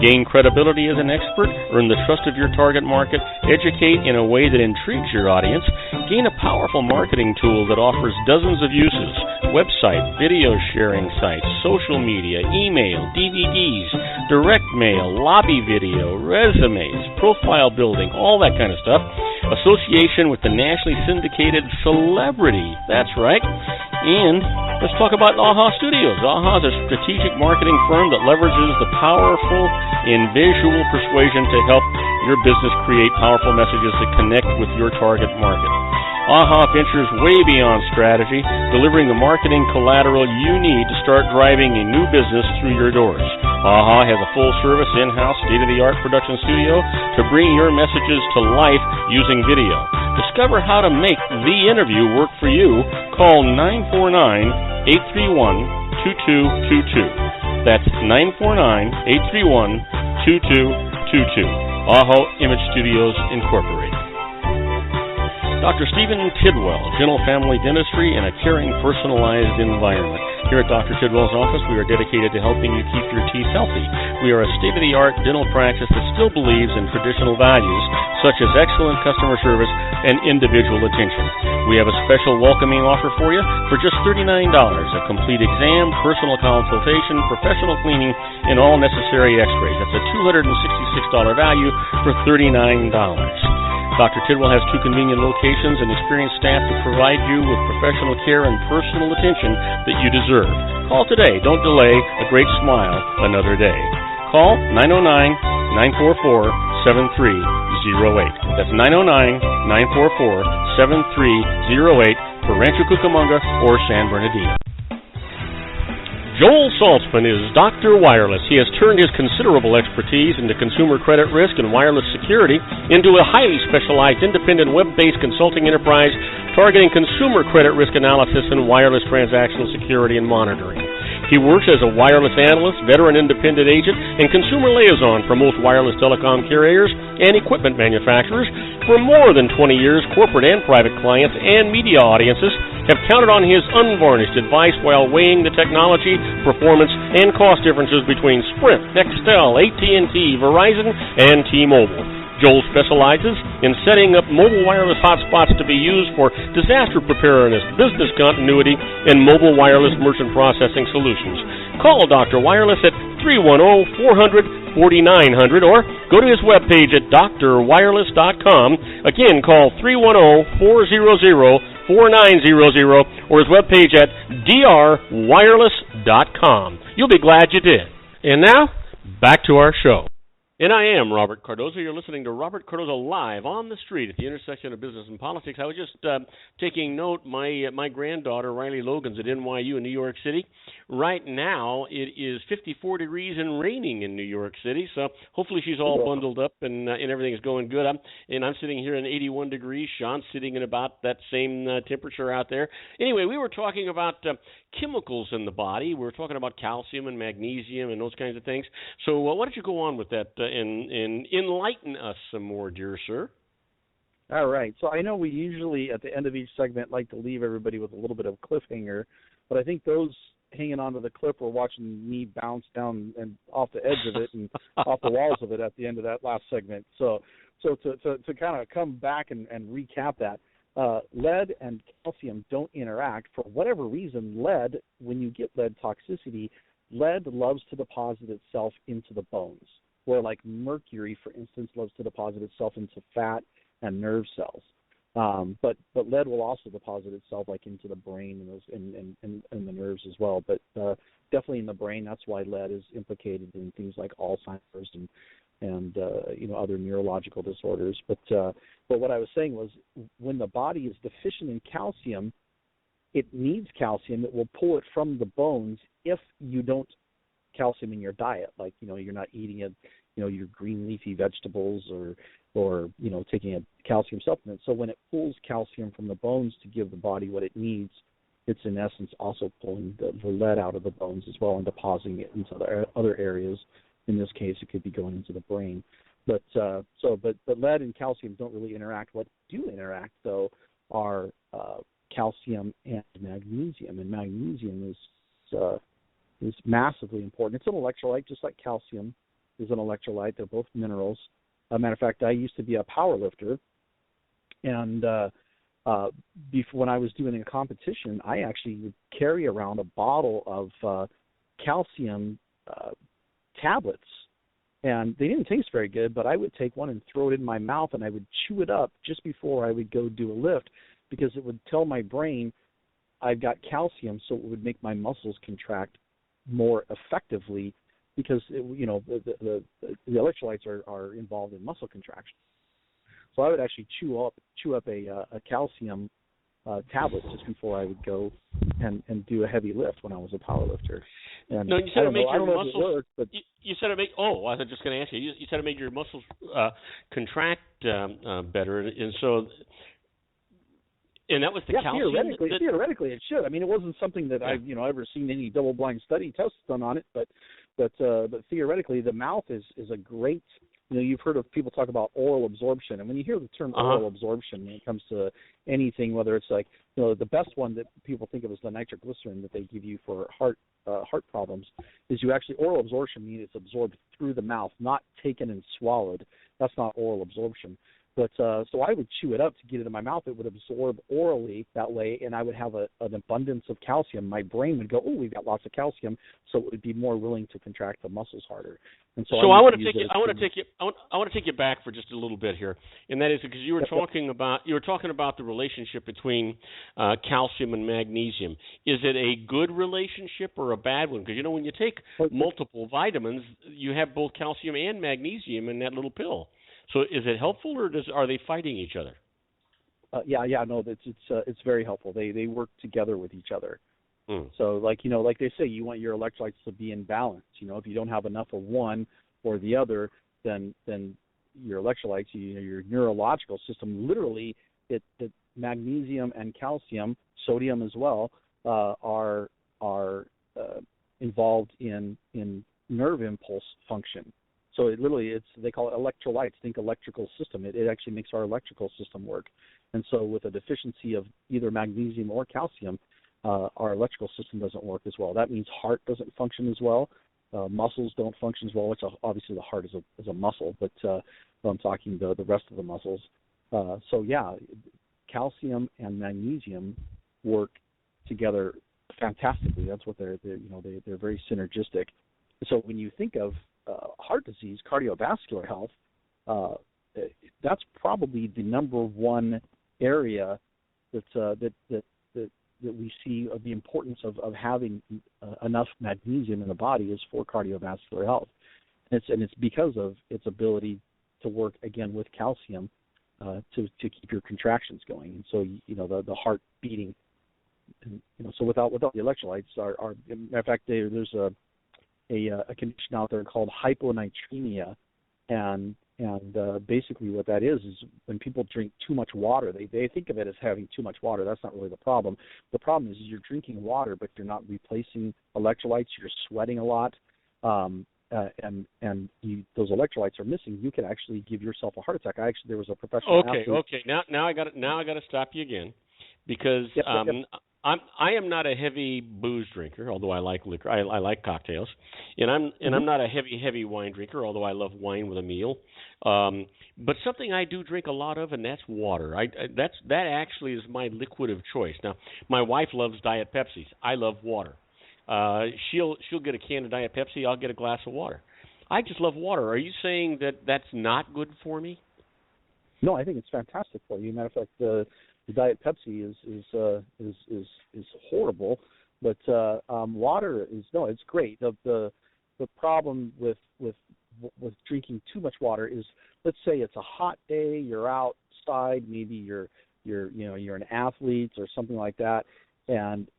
Gain credibility as an expert, earn the trust of your target market, educate in a way that intrigues your audience, gain a powerful marketing tool that offers dozens of uses, website, video sharing sites, social media, email, DVDs, direct mail, lobby video, resumes, profile building, all that kind of stuff. Association with the nationally syndicated celebrity. That's right. And let's talk about AHA Studios. AHA is a strategic marketing firm that leverages the powerful in visual persuasion to help your business create powerful messages that connect with your target market. AHA ventures way beyond strategy, delivering the marketing collateral you need to start driving a new business through your doors. AHA has a full-service, in-house, state-of-the-art production studio to bring your messages to life using video. Discover how to make The Interview work for you. Call 949-831-2222. That's 949-831-2222. AHA Image Studios, Incorporated. Dr. Stephen Tidwell, Gentle Family Dentistry in a caring, personalized environment. Here at Dr. Tidwell's office, we are dedicated to helping you keep your teeth healthy. We are a state-of-the-art dental practice that still believes in traditional values, such as excellent customer service and individual attention. We have a special welcoming offer for you for just $39, a complete exam, personal consultation, professional cleaning, and all necessary x-rays. That's a $266 value for $39. Dr. Tidwell has 2 convenient locations and experienced staff to provide you with professional care and personal attention that you deserve. Call today. Don't delay. A great smile another day. Call 909-944-7308. That's 909-944-7308 for Rancho Cucamonga or San Bernardino. Joel Saltzman is Dr. Wireless. He has turned his considerable expertise into consumer credit risk and wireless security into a highly specialized independent web-based consulting enterprise targeting consumer credit risk analysis and wireless transactional security and monitoring. He works as a wireless analyst, veteran independent agent, and consumer liaison for most wireless telecom carriers and equipment manufacturers. For more than 20 years, corporate and private clients and media audiences have counted on his unvarnished advice while weighing the technology, performance, and cost differences between Sprint, Nextel, AT&T, Verizon, and T-Mobile. Joel specializes in setting up mobile wireless hotspots to be used for disaster preparedness, business continuity, and mobile wireless merchant processing solutions. Call Dr. Wireless at 310-400-4900 or go to his webpage at drwireless.com. Again, call 310-400-4900 or his webpage at drwireless.com. You'll be glad you did. And now, back to our show. And I am Robert Cardoza. You're listening to Robert Cardoza Live on the street at the intersection of business and politics. I was just taking note. My granddaughter, Riley Logan's at NYU in New York City. Right now, it is 54 degrees and raining in New York City, so hopefully she's all bundled up and everything is going good. I'm sitting here in 81 degrees. Sean's sitting in about that same temperature out there. Anyway, we were talking about chemicals in the body. We were talking about calcium and magnesium and those kinds of things. So why don't you go on with that and enlighten us some more, dear sir? All right. So I know we usually, at the end of each segment, like to leave everybody with a little bit of cliffhanger, but I think those hanging onto the cliff were watching me bounce down and off the edge of it and off the walls of it at the end of that last segment. So to kind of come back and recap that, lead and calcium don't interact. For whatever reason, lead, when you get lead toxicity, lead loves to deposit itself into the bones, where like mercury, for instance, loves to deposit itself into fat and nerve cells. But lead will also deposit itself like into the brain and those and the nerves as well. But definitely in the brain, that's why lead is implicated in things like Alzheimer's and other neurological disorders. But what I was saying was, when the body is deficient in calcium, it needs calcium. It will pull it from the bones if you don't calcium in your diet, like you're not eating your green leafy vegetables or taking a calcium supplement. So when it pulls calcium from the bones to give the body what it needs, it's in essence also pulling the lead out of the bones as well and depositing it into other areas. In this case, it could be going into the brain. But lead and calcium don't really interact. What do interact though are calcium and magnesium, and magnesium is massively important. It's an electrolyte, just like calcium is an electrolyte. They're both minerals. Matter of fact, I used to be a power lifter, and before, when I was doing a competition, I actually would carry around a bottle of calcium tablets, and they didn't taste very good, but I would take one and throw it in my mouth, and I would chew it up just before I would go do a lift, because it would tell my brain I've got calcium, so it would make my muscles contract more effectively, because the electrolytes are involved in muscle contraction. So I would actually chew up a calcium tablet just before I would go and do a heavy lift when I was a power lifter. And no, you said it made your muscles. Worked, but you said it make. Oh, I was just going to ask you. You said it made your muscles contract better, and so. And that was the calcium. Theoretically, it should. I mean, it wasn't something that I've ever seen any double-blind study tests done on it, but theoretically, the mouth is a great. You've heard of people talk about oral absorption, and when you hear the term oral absorption, when it comes to anything, whether it's like the best one that people think of is the nitroglycerin that they give you for heart problems, is oral absorption means it's absorbed through the mouth, not taken and swallowed. That's not oral absorption. But so I would chew it up to get it in my mouth. It would absorb orally that way, and I would have an abundance of calcium. My brain would go, "Oh, we've got lots of calcium," so it would be more willing to contract the muscles harder. And so I want to take you back for just a little bit here, and that is because you were talking about the relationship between calcium and magnesium. Is it a good relationship or a bad one? Because when you take multiple vitamins, you have both calcium and magnesium in that little pill. So is it helpful, or are they fighting each other? No, it's very helpful. They work together with each other. So like they say, you want your electrolytes to be in balance. If you don't have enough of one or the other, then your electrolytes, your neurological system, literally, the magnesium and calcium, sodium as well, are involved in nerve impulse function. So they call it electrolytes. Think electrical system. It actually makes our electrical system work. And so with a deficiency of either magnesium or calcium, our electrical system doesn't work as well. That means heart doesn't function as well. Muscles don't function as well, which obviously the heart is a muscle, but I'm talking the rest of the muscles. So yeah, calcium and magnesium work together fantastically. That's what they're very synergistic. So when you think of heart disease, cardiovascular health, that's probably the number one area that we see of the importance of having enough magnesium in the body is for cardiovascular health. And it's because of its ability to work again with calcium to keep your contractions going, and so the heart beating. And, so without the electrolytes, matter of fact, there's a condition out there called hyponatremia, and basically what that is when people drink too much water. They think of it as having too much water. That's not really the problem. The problem is you're drinking water, but you're not replacing electrolytes. You're sweating a lot, and those electrolytes are missing. You can actually give yourself a heart attack. There was a professional athlete. Okay. Now I got to stop you again, because Yep. I am not a heavy booze drinker, although I like liquor. I like cocktails, and I'm not a heavy wine drinker, although I love wine with a meal. But something I do drink a lot of, and that's water. That actually is my liquid of choice. Now, my wife loves Diet Pepsis. I love water. She'll get a can of Diet Pepsi. I'll get a glass of water. I just love water. Are you saying that that's not good for me? No, I think it's fantastic for you. Matter of fact, the Diet Pepsi is horrible, but water it's great. The problem with drinking too much water is, let's say it's a hot day, you're outside, maybe you're an athlete or something like that, and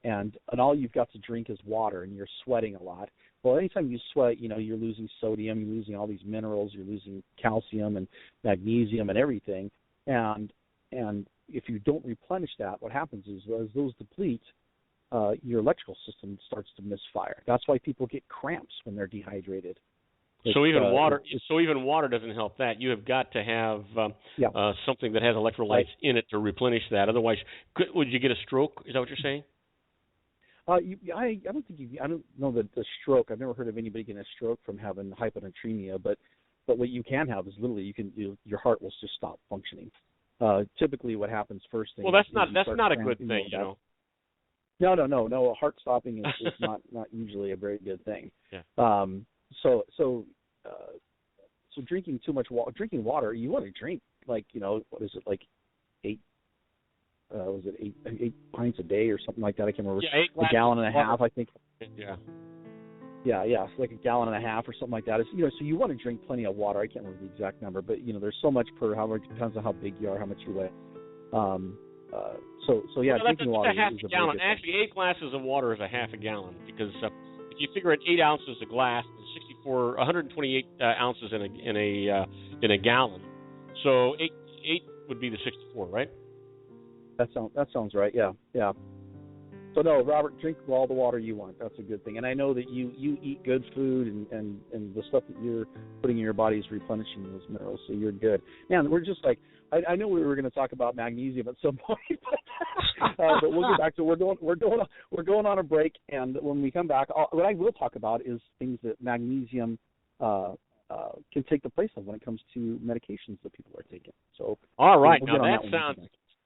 all you've got to drink is water, and you're sweating a lot. Well, anytime you sweat, you're losing sodium, you're losing all these minerals, you're losing calcium and magnesium and everything, and if you don't replenish that, what happens is as those deplete, your electrical system starts to misfire. That's why people get cramps when they're dehydrated. So even water doesn't help that. You have got to have something that has electrolytes in it to replenish that. Otherwise, would you get a stroke? Is that what you're saying? I don't know that the stroke. I've never heard of anybody getting a stroke from having hyponatremia, but what you can have is literally your heart will just stop functioning. Typically, what happens first thing. Well, that's not a good thing, No. Heart stopping is not usually a very good thing. Yeah. So drinking too much water. Drinking water, you want to drink what is it, like 8 pints a day or something like that? I can't remember. Yeah, 8 glasses. A gallon and a half, I think. Yeah. Yeah, it's like a gallon and a half or something like that. It's, so you want to drink plenty of water. I can't remember the exact number, but there's so much per hour. Depends on how big you are, how much you weigh. Drinking water half is a gallon. big Actually, 8 glasses of water is a half a gallon, because if you figure at 8 ounces a glass, it's 128 ounces in a gallon. So 8 would be the 64, right? That sounds right. Yeah. So no, Robert, drink all the water you want. That's a good thing. And I know that you eat good food, and the stuff that you're putting in your body is replenishing those minerals, so you're good. Man, we're just like, I know we were going to talk about magnesium at some point, but we'll get back to we're going on a break, and when we come back, what I will talk about is things that magnesium can take the place of when it comes to medications that people are taking. So all right, we'll now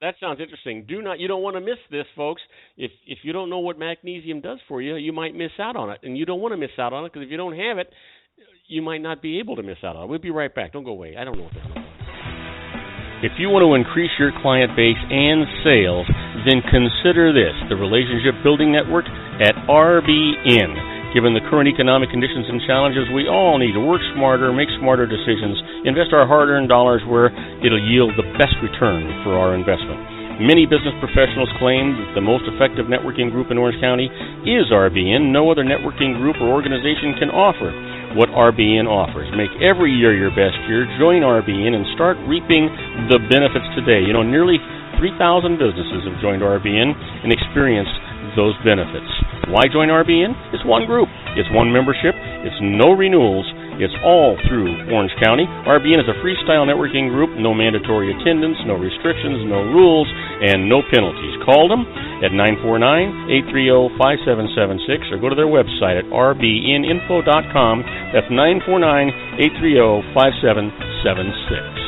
that sounds interesting. You don't want to miss this, folks. If you don't know what magnesium does for you, you might miss out on it, and you don't want to miss out on it, because if you don't have it, you might not be able to miss out on it. We'll be right back. Don't go away. I don't know what that is. If you want to increase your client base and sales, then consider this: the Relationship Building Network at RBN. Given the current economic conditions and challenges, we all need to work smarter, make smarter decisions, invest our hard-earned dollars where it'll yield the best return for our investment. Many business professionals claim that the most effective networking group in Orange County is RBN. No other networking group or organization can offer what RBN offers. Make every year your best year. Join RBN and start reaping the benefits today. Nearly 3,000 businesses have joined RBN and experienced those benefits. Why join RBN? It's one group. It's one membership. It's no renewals. It's all through Orange County. RBN is a freestyle networking group, no mandatory attendance, no restrictions, no rules, and no penalties. Call them at 949-830-5776 or go to their website at rbninfo.com. That's 949-830-5776.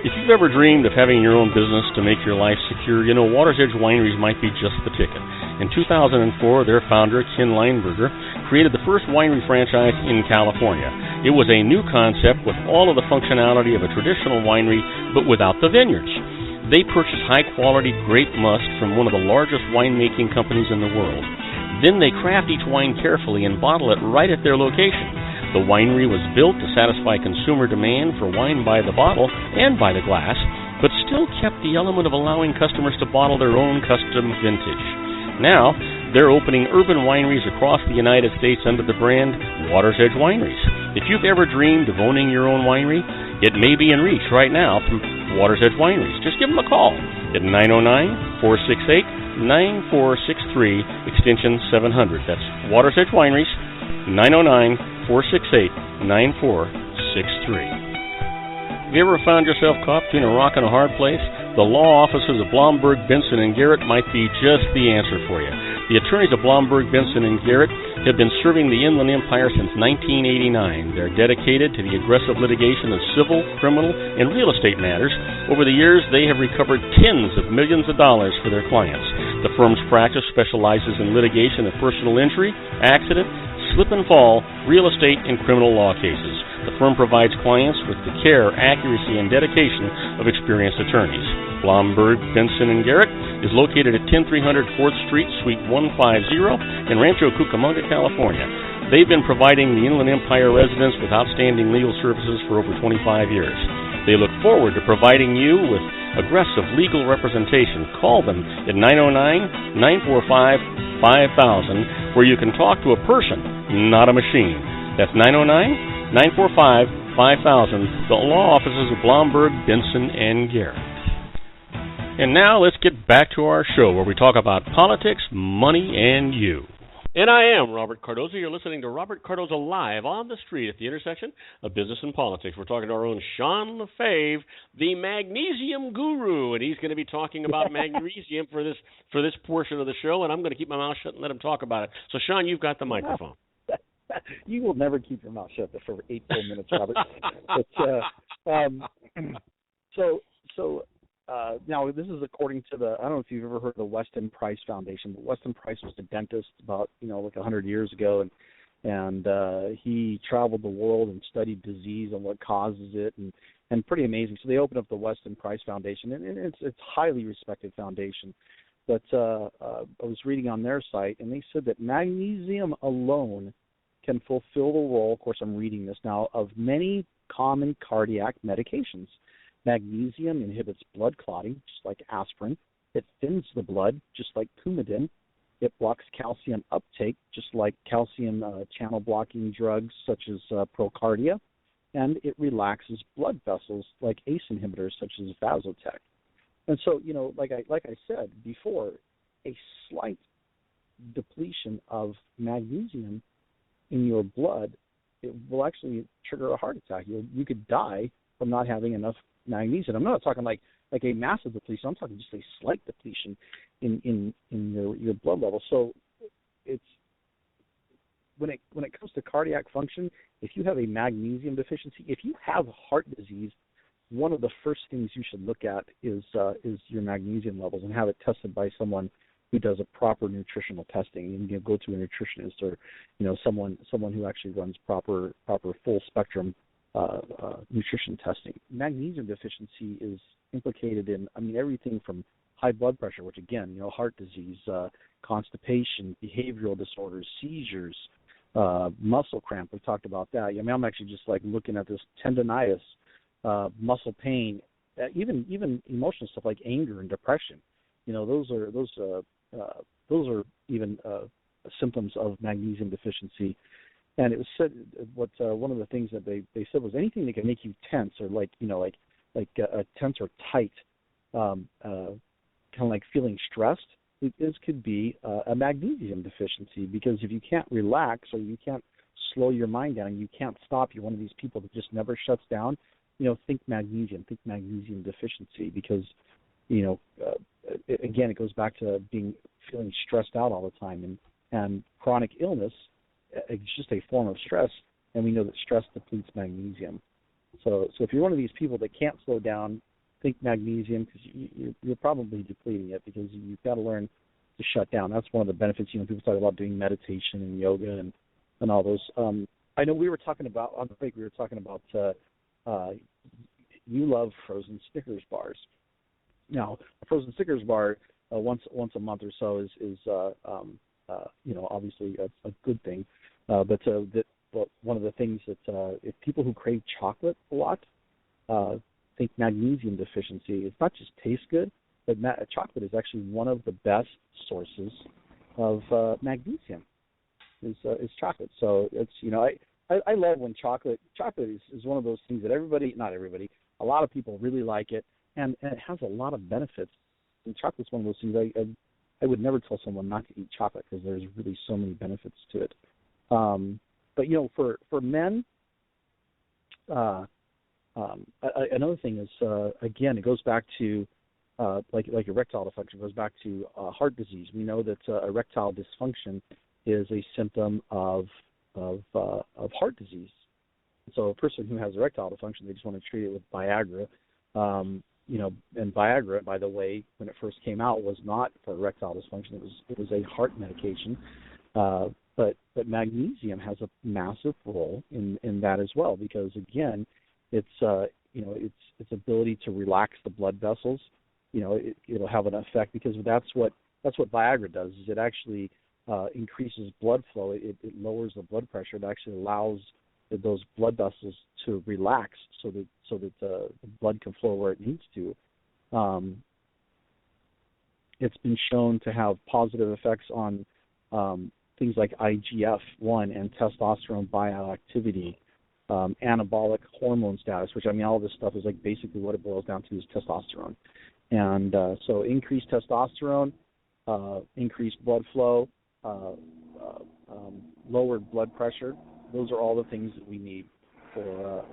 If you've ever dreamed of having your own business to make your life secure, you know Water's Edge Wineries might be just the ticket. In 2004, their founder, Ken Lineberger, created the first winery franchise in California. It was a new concept with all of the functionality of a traditional winery, but without the vineyards. They purchased high-quality grape must from one of the largest winemaking companies in the world. Then they craft each wine carefully and bottle it right at their location. The winery was built to satisfy consumer demand for wine by the bottle and by the glass, but still kept the element of allowing customers to bottle their own custom vintage. Now, they're opening urban wineries across the United States under the brand Water's Edge Wineries. If you've ever dreamed of owning your own winery, it may be in reach right now through Water's Edge Wineries. Just give them a call at 909-468-9463, extension 700. That's Water's Edge Wineries, 909-468-9463. Have you ever found yourself caught between a rock and a hard place? The law offices of Blomberg, Benson, and Garrett might be just the answer for you. The attorneys of Blomberg, Benson, and Garrett have been serving the Inland Empire since 1989. They're dedicated to the aggressive litigation of civil, criminal, and real estate matters. Over the years, they have recovered tens of millions of dollars for their clients. The firm's practice specializes in litigation of personal injury, accident, slip and fall, real estate, and criminal law cases. The firm provides clients with the care, accuracy, and dedication of experienced attorneys. Blomberg, Benson & Garrett is located at 10300 4th Street, Suite 150 in Rancho Cucamonga, California. They've been providing the Inland Empire residents with outstanding legal services for over 25 years. They look forward to providing you with aggressive legal representation. Call them at 909-945-5000, where you can talk to a person, not a machine. That's 909-945-5000, the law offices of Blomberg, Benson, and Garrett. And now let's get back to our show where we talk about politics, money, and you. And I am Robert Cardoza. You're listening to Robert Cardoza live on the street at the intersection of business and politics. We're talking to our own Sean LaFave, the magnesium guru, and he's going to be talking about magnesium for this portion of the show, and I'm going to keep my mouth shut and let him talk about it. So, Sean, you've got the microphone. You will never keep your mouth shut for 8 full minutes, Robert. But, now this is according to I don't know if you've ever heard of the Weston Price Foundation, but Weston Price was a dentist about, like 100 years ago, and he traveled the world and studied disease and what causes it, and pretty amazing. So they opened up the Weston Price Foundation, and it's a highly respected foundation. But I was reading on their site, and they said that magnesium alone can fulfill the role, of course I'm reading this now, of many common cardiac medications. Magnesium inhibits blood clotting, just like aspirin. It thins the blood, just like Coumadin. It blocks calcium uptake, just like calcium channel blocking drugs such as Procardia. And it relaxes blood vessels like ACE inhibitors such as Vasotec. And so, like I said before, a slight depletion of magnesium in your blood, it will actually trigger a heart attack. You could die from not having enough magnesium. I'm not talking like a massive depletion. I'm talking just a slight depletion in your blood level. So it's when it comes to cardiac function, if you have a magnesium deficiency, if you have heart disease, one of the first things you should look at is your magnesium levels and have it tested by someone who does a proper nutritional testing. You go to a nutritionist or someone who actually runs proper full spectrum nutrition testing. Magnesium deficiency is implicated in everything from high blood pressure, which again, heart disease, constipation, behavioral disorders, seizures, muscle cramp. We talked about that. I'm actually just like looking at this tendonitis, muscle pain, even emotional stuff like anger and depression. Those are even symptoms of magnesium deficiency. And it was said one of the things that they said was anything that can make you tense or like tense or tight, kind of like feeling stressed. this could be a magnesium deficiency, because if you can't relax or you can't slow your mind down, you can't stop, you're one of these people that just never shuts down, think magnesium deficiency, because, again, it goes back to feeling stressed out all the time, and chronic illness, it's just a form of stress, and we know that stress depletes magnesium. So if you're one of these people that can't slow down, think magnesium, because you're probably depleting it, because you've got to learn to shut down. That's one of the benefits. People talk about doing meditation and yoga and all those. I know we were talking about, on the break, you love frozen Snickers bars. Now, a frozen Snickers bar once a month or so is obviously a good thing. But one of the things that if people who crave chocolate a lot think magnesium deficiency, it's not just tastes good, but chocolate is actually one of the best sources of magnesium. Is chocolate. So it's I love when chocolate is one of those things that not everybody, a lot of people really like it, and it has a lot of benefits. And chocolate's one of those things I would never tell someone not to eat chocolate, because there's really so many benefits to it. But for men, another thing is again, it goes back to like erectile dysfunction, goes back to heart disease. We know that erectile dysfunction is a symptom of heart disease. So a person who has erectile dysfunction, they just want to treat it with Viagra. And Viagra, by the way, when it first came out, was not for erectile dysfunction. It was a heart medication. But magnesium has a massive role in that as well, because again, its ability to relax the blood vessels. It'll have an effect, because that's what Viagra does. Is it actually increases blood flow. It lowers the blood pressure. It actually allows those blood vessels to relax, so that the blood can flow where it needs to. It's been shown to have positive effects on things like IGF-1 and testosterone bioactivity, anabolic hormone status, which all this stuff is like basically what it boils down to is testosterone. And so increased testosterone, increased blood flow, lowered blood pressure. Those are all the things that we need to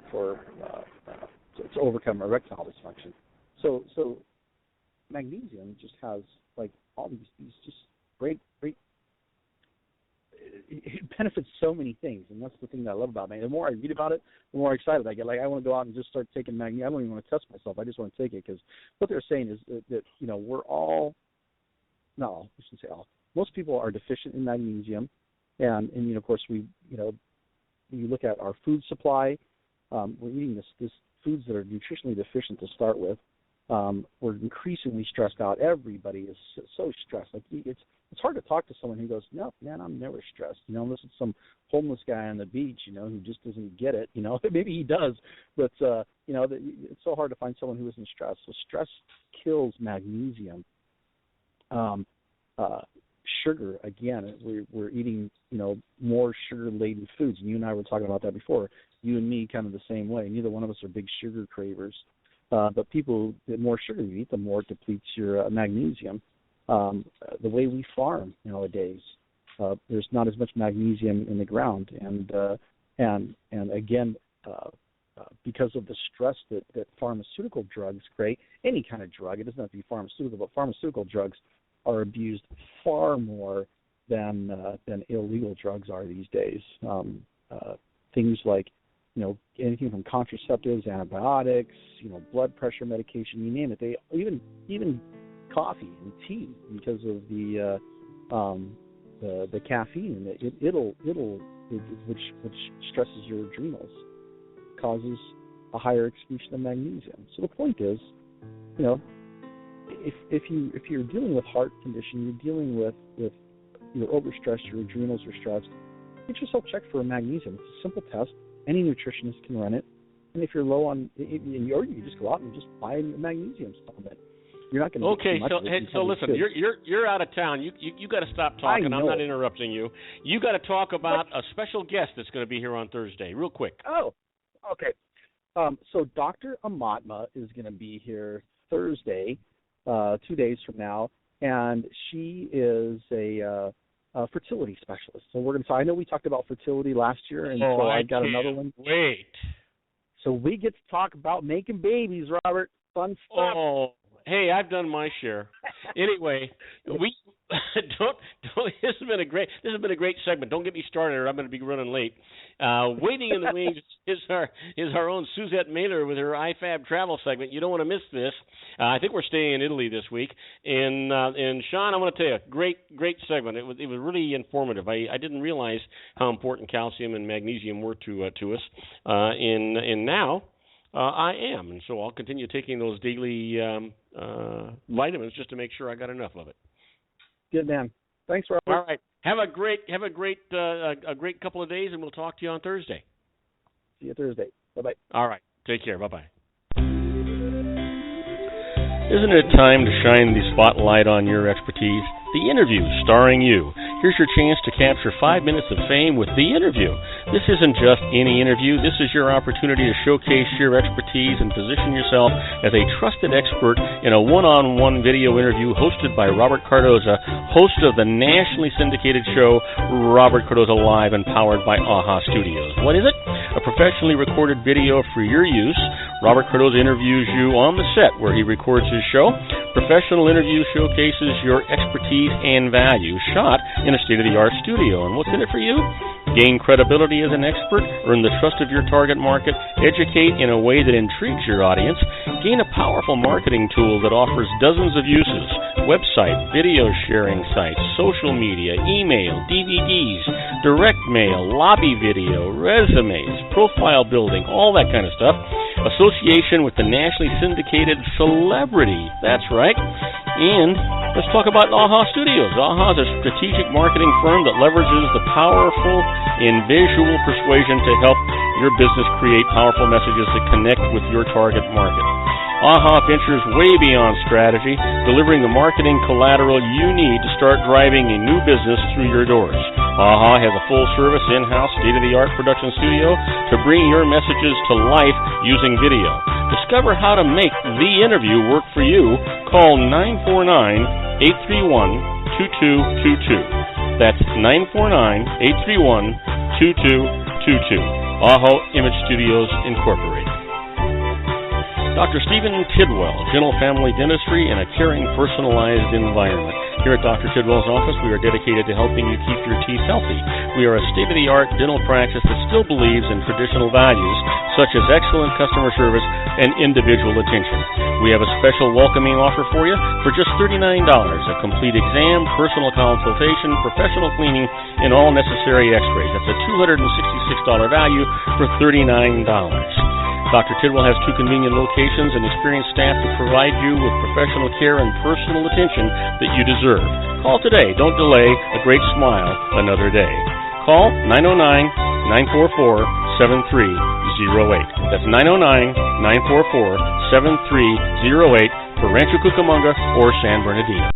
overcome erectile dysfunction. So magnesium just has like all these just great. It benefits so many things, and that's the thing that I love about it. The more I read about it, the more excited I get. Like, I want to go out and just start taking magnesium. I don't even want to test myself. I just want to take it, because what they're saying is that we're all, no, I shouldn't say all. Most people are deficient in magnesium, and of course when you look at our food supply, we're eating this foods that are nutritionally deficient to start with. We're increasingly stressed out. Everybody is so stressed. Like, it's hard to talk to someone who goes, no, man, I'm never stressed. Unless it's some homeless guy on the beach, who just doesn't get it. Maybe he does, but it's so hard to find someone who isn't stressed. So stress kills magnesium. Sugar, again, we're eating more sugar-laden foods. And you and I were talking about that before. You and me, kind of the same way. Neither one of us are big sugar cravers. But people, the more sugar you eat, the more it depletes your magnesium. The way we farm nowadays, there's not as much magnesium in the ground, and again, because of the stress that pharmaceutical drugs create, any kind of drug, it doesn't have to be pharmaceutical, but pharmaceutical drugs are abused far more than illegal drugs are these days. Things like anything from contraceptives, antibiotics, blood pressure medication, you name it. They even coffee and tea, because of the caffeine in it, which stresses your adrenals, causes a higher excretion of magnesium. So the point is, if you're dealing with heart condition, you're dealing with you're overstressed, your adrenals are stressed, get yourself checked for a magnesium. It's a simple test. Any nutritionist can run it. And if you're low on, or you just go out and just buy a magnesium supplement. You're not going to okay. So listen, you're out of town. You got to stop talking. I'm not interrupting you. You got to talk about a special guest that's going to be here on Thursday, real quick. Oh, okay. So Dr. Amatma is going to be here Thursday, 2 days from now, and she is a fertility specialist. So we're going to. I know we talked about fertility last year, and so I got another one. Wait. So we get to talk about making babies, Robert. Fun stuff. Oh, hey, I've done my share. Anyway, we don't. This has been a great segment. Don't get me started, or I'm going to be running late. Waiting in the wings is our own Suzette Mailer with her IFAB travel segment. You don't want to miss this. I think we're staying in Italy this week, and Sean, I want to tell you, great segment. It was really informative. I didn't realize how important calcium and magnesium were to us, and now. I am, and so I'll continue taking those daily vitamins just to make sure I got enough of it. Good man. Thanks, Robert. All right. Have a great couple of days, and we'll talk to you on Thursday. See you Thursday. Bye-bye. All right. Take care. Bye-bye. Isn't it time to shine the spotlight on your expertise? The Interview, starring you. Here's your chance to capture 5 minutes of fame with The Interview. This isn't just any interview. This is your opportunity to showcase your expertise and position yourself as a trusted expert in a one-on-one video interview hosted by Robert Cardoza, host of the nationally syndicated show Robert Cardoza Live and powered by AHA Studios. What is it? A professionally recorded video for your use. Robert Cardoza interviews you on the set where he records his show. Professional interview showcases your expertise and value, shot in a state-of-the-art studio. And what's in it for you? Gain credibility as an expert, earn the trust of your target market, educate in a way that intrigues your audience, gain a powerful marketing tool that offers dozens of uses, website, video sharing sites, social media, email, DVDs, direct mail, lobby video, resumes, profile building, all that kind of stuff. Association with the nationally syndicated celebrity. That's right. And let's talk about AHA Studios. AHA is a strategic marketing firm that leverages the powerful and visual persuasion to help your business create powerful messages that connect with your target market. AHA ventures way beyond strategy, delivering the marketing collateral you need to start driving a new business through your doors. AHA has a full-service, in-house, state-of-the-art production studio to bring your messages to life using video. Discover how to make The Interview work for you. Call 949-831-2222. That's 949-831-2222. AHA Image Studios, Incorporated. Dr. Stephen Tidwell, Gentle Family Dentistry in a caring, personalized environment. Here at Dr. Tidwell's office, we are dedicated to helping you keep your teeth healthy. We are a state-of-the-art dental practice that still believes in traditional values, such as excellent customer service and individual attention. We have a special welcoming offer for you for just $39, a complete exam, personal consultation, professional cleaning, and all necessary x-rays. That's a $266 value for $39. Dr. Tidwell has 2 convenient locations and experienced staff to provide you with professional care and personal attention that you deserve. Call today. Don't delay. A great smile another day. Call 909-944-7308. That's 909-944-7308 for Rancho Cucamonga or San Bernardino.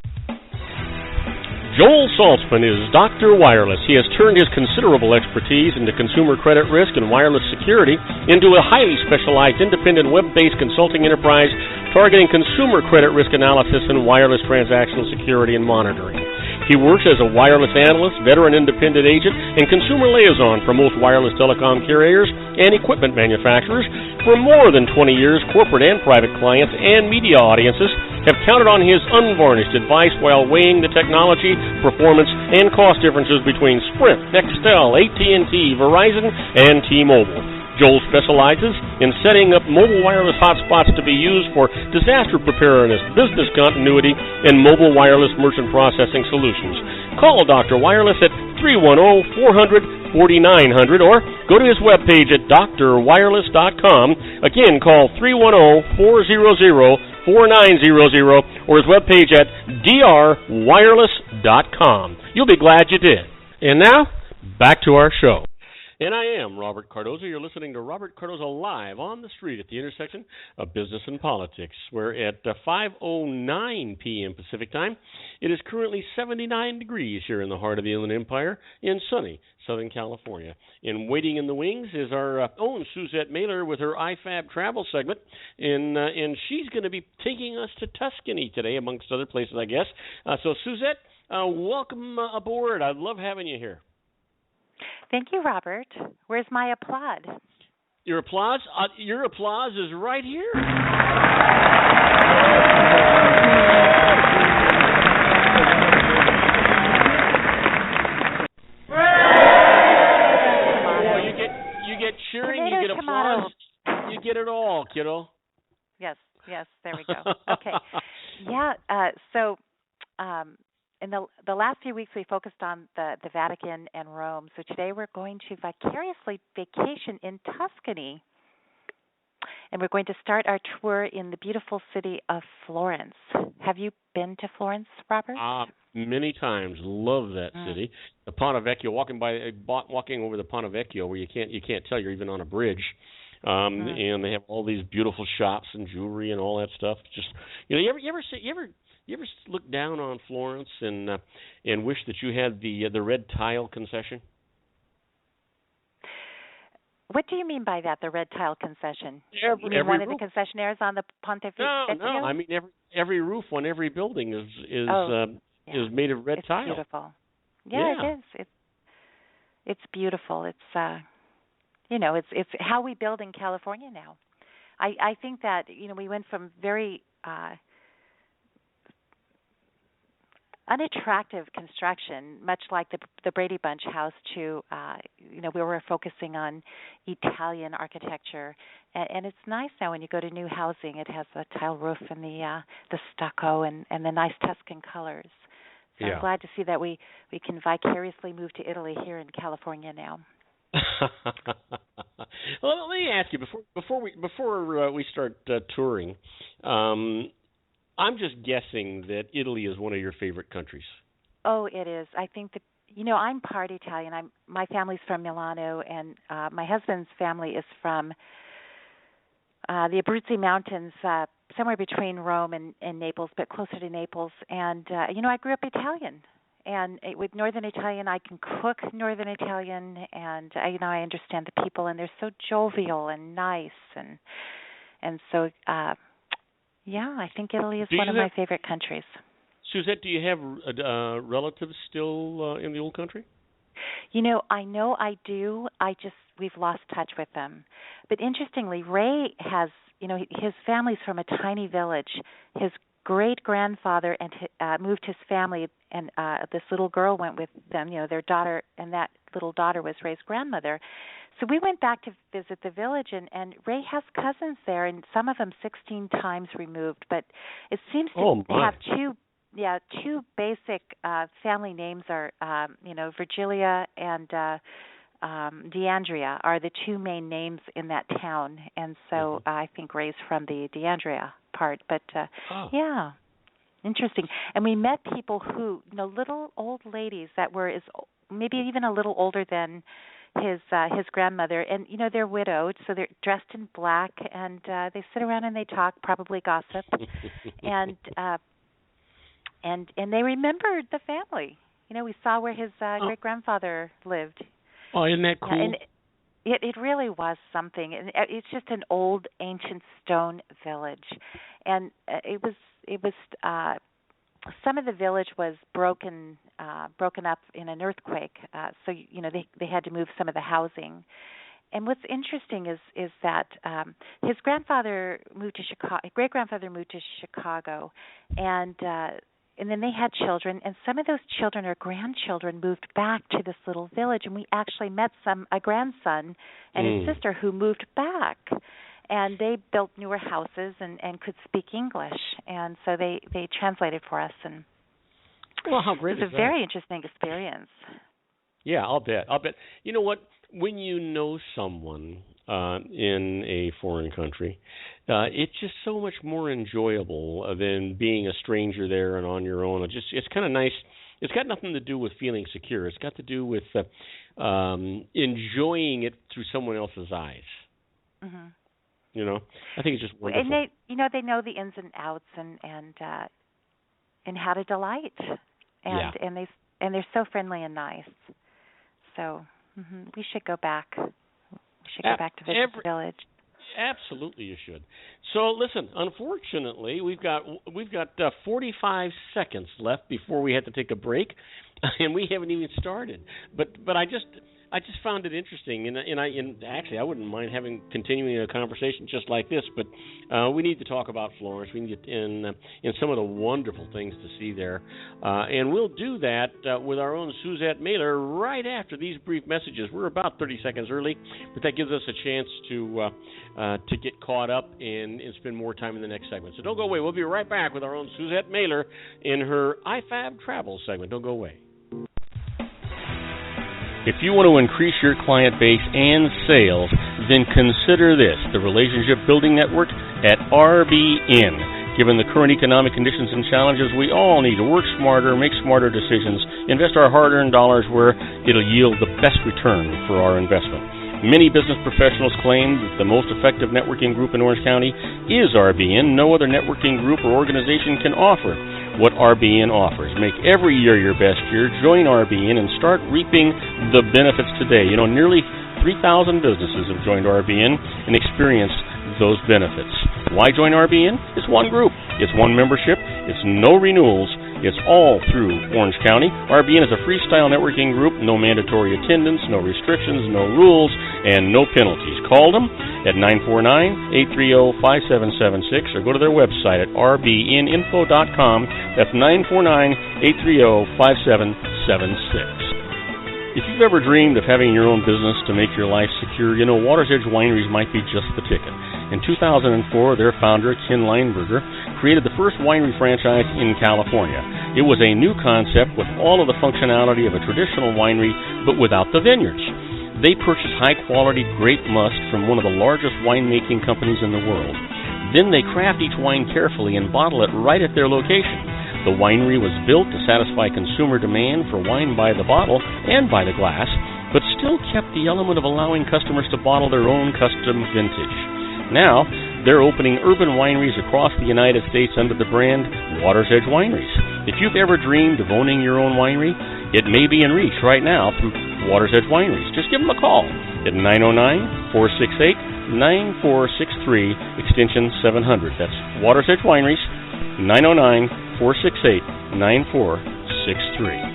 Joel Saltzman is Dr. Wireless. He has turned his considerable expertise into consumer credit risk and wireless security into a highly specialized independent web-based consulting enterprise targeting consumer credit risk analysis and wireless transactional security and monitoring. He works as a wireless analyst, veteran independent agent, and consumer liaison for most wireless telecom carriers and equipment manufacturers. For more than 20 years, corporate and private clients and media audiences have counted on his unvarnished advice while weighing the technology, performance, and cost differences between Sprint, Nextel, AT&T, Verizon, and T-Mobile. Joel specializes in setting up mobile wireless hotspots to be used for disaster preparedness, business continuity, and mobile wireless merchant processing solutions. Call Dr. Wireless at 310-400-4900 or go to his webpage at drwireless.com. Again, call 310-400-4900 or his webpage at drwireless.com. You'll be glad you did. And now, back to our show. And I am Robert Cardoza. You're listening to Robert Cardoza Live on the street at the intersection of business and politics. We're at 5:09 p.m. Pacific Time. It is currently 79 degrees here in the heart of the Inland Empire in sunny Southern California. And waiting in the wings is our own Suzette Mailer with her IFAB travel segment. And she's going to be taking us to Tuscany today, amongst other places, I guess. So, Suzette, welcome aboard. I love having you here. Thank you, Robert. Where's my applaud? Your applause? Your applause is right here. Well, you get cheering, Tomato, you get applause, you get it all, kiddo. Yes, there we go. Okay. Yeah, in the last few weeks, we focused on the Vatican and Rome. So today we're going to vicariously vacation in Tuscany. And we're going to start our tour in the beautiful city of Florence. Have you been to Florence, Robert? Many times. Love that city. The Ponte Vecchio, walking over the Ponte Vecchio, where you can't tell you're even on a bridge. And they have all these beautiful shops and jewelry and all that stuff. Just you ever look down on Florence and wish that you had the red tile concession? What do you mean by that, the red tile concession? You mean every one of roof. the concessionaires on the Ponte Vecchio? No. I mean every roof on every building is made of red tile. It's beautiful. Yeah, it is. It's beautiful. It's it's how we build in California now. I think that we went from very unattractive construction, much like the Brady Bunch house, to we were focusing on Italian architecture, and it's nice now when you go to new housing. It has the tile roof and the stucco and the nice Tuscan colors. So I'm glad to see that we can vicariously move to Italy here in California now. Well, let me ask you before we start touring. I'm just guessing that Italy is one of your favorite countries. Oh, it is. I think that I'm part Italian. My family's from Milano, and my husband's family is from the Abruzzi Mountains, somewhere between Rome and Naples, but closer to Naples. And I grew up Italian, and with Northern Italian, I can cook Northern Italian, and I understand the people, and they're so jovial and nice, and so. I think Italy is one of my favorite countries. Suzette, do you have relatives still in the old country? I know I do. We've lost touch with them. But interestingly, Ray has, his family's from a tiny village. His great-grandfather moved his family, and this little girl went with them, their daughter, and that little daughter was Ray's grandmother. So we went back to visit the village, and Ray has cousins there, and some of them 16 times removed. But it seems to have two basic family names are, Virgilia and DeAndrea are the two main names in that town. And so I think Ray's from the DeAndrea part. But, interesting. And we met people who, little old ladies that were maybe even a little older than his grandmother, and they're widowed, so they're dressed in black, and they sit around and they talk, probably gossip, and they remembered the family. We saw where his great grandfather lived. Oh, isn't that cool? And it really was something. And it's just an old, ancient stone village, and it was. Some of the village was broken up in an earthquake, so they had to move some of the housing. And what's interesting is that his grandfather moved to Chicago. Great grandfather moved to Chicago, and then they had children. And some of those children or grandchildren moved back to this little village, and we actually met a grandson and his sister who moved back. And they built newer houses and could speak English, and so they translated for us. And how great is that? It was a very interesting experience. Yeah, I'll bet. You know what? When you know someone in a foreign country, it's just so much more enjoyable than being a stranger there and on your own. It's kind of nice. It's got nothing to do with feeling secure. It's got to do with enjoying it through someone else's eyes. Mm-hmm. You know, I think it's just wonderful. And they know the ins and outs and how to delight. And they're so friendly and nice. So we should go back. We should go back to visit the village. Absolutely, you should. So listen. Unfortunately, we've got 45 seconds left before we have to take a break, and we haven't even started. But I just found it interesting, and actually I wouldn't mind continuing a conversation just like this. But we need to talk about Florence. We need to get in some of the wonderful things to see there, and we'll do that with our own Suzette Mailer right after these brief messages. We're about 30 seconds early, but that gives us a chance to get caught up and spend more time in the next segment. So don't go away. We'll be right back with our own Suzette Mailer in her IFAB Travel segment. Don't go away. If you want to increase your client base and sales, then consider this, the Relationship Building Network at RBN. Given the current economic conditions and challenges, we all need to work smarter, make smarter decisions, invest our hard-earned dollars where it'll yield the best return for our investment. Many business professionals claim that the most effective networking group in Orange County is RBN. No other networking group or organization can offer what RBN offers. Make every year your best year. Join RBN and start reaping the benefits today. You know, nearly 3,000 businesses have joined RBN and experienced those benefits. Why join RBN? It's one group. It's one membership. It's no renewals. It's all through Orange County. RBN is a freestyle networking group, no mandatory attendance, no restrictions, no rules, and no penalties. Call them at 949-830-5776 or go to their website at rbninfo.com. That's 949-830-5776. If you've ever dreamed of having your own business to make your life secure, you know Water's Edge Wineries might be just the ticket. In 2004, their founder, Ken Lineberger, created the first winery franchise in California. It was a new concept with all of the functionality of a traditional winery, but without the vineyards. They purchased high-quality grape must from one of the largest winemaking companies in the world. Then they craft each wine carefully and bottle it right at their location. The winery was built to satisfy consumer demand for wine by the bottle and by the glass, but still kept the element of allowing customers to bottle their own custom vintage. Now, they're opening urban wineries across the United States under the brand Water's Edge Wineries. If you've ever dreamed of owning your own winery, it may be in reach right now through Water's Edge Wineries. Just give them a call at 909-468-9463, extension 700. That's Water's Edge Wineries, 909-468-9463.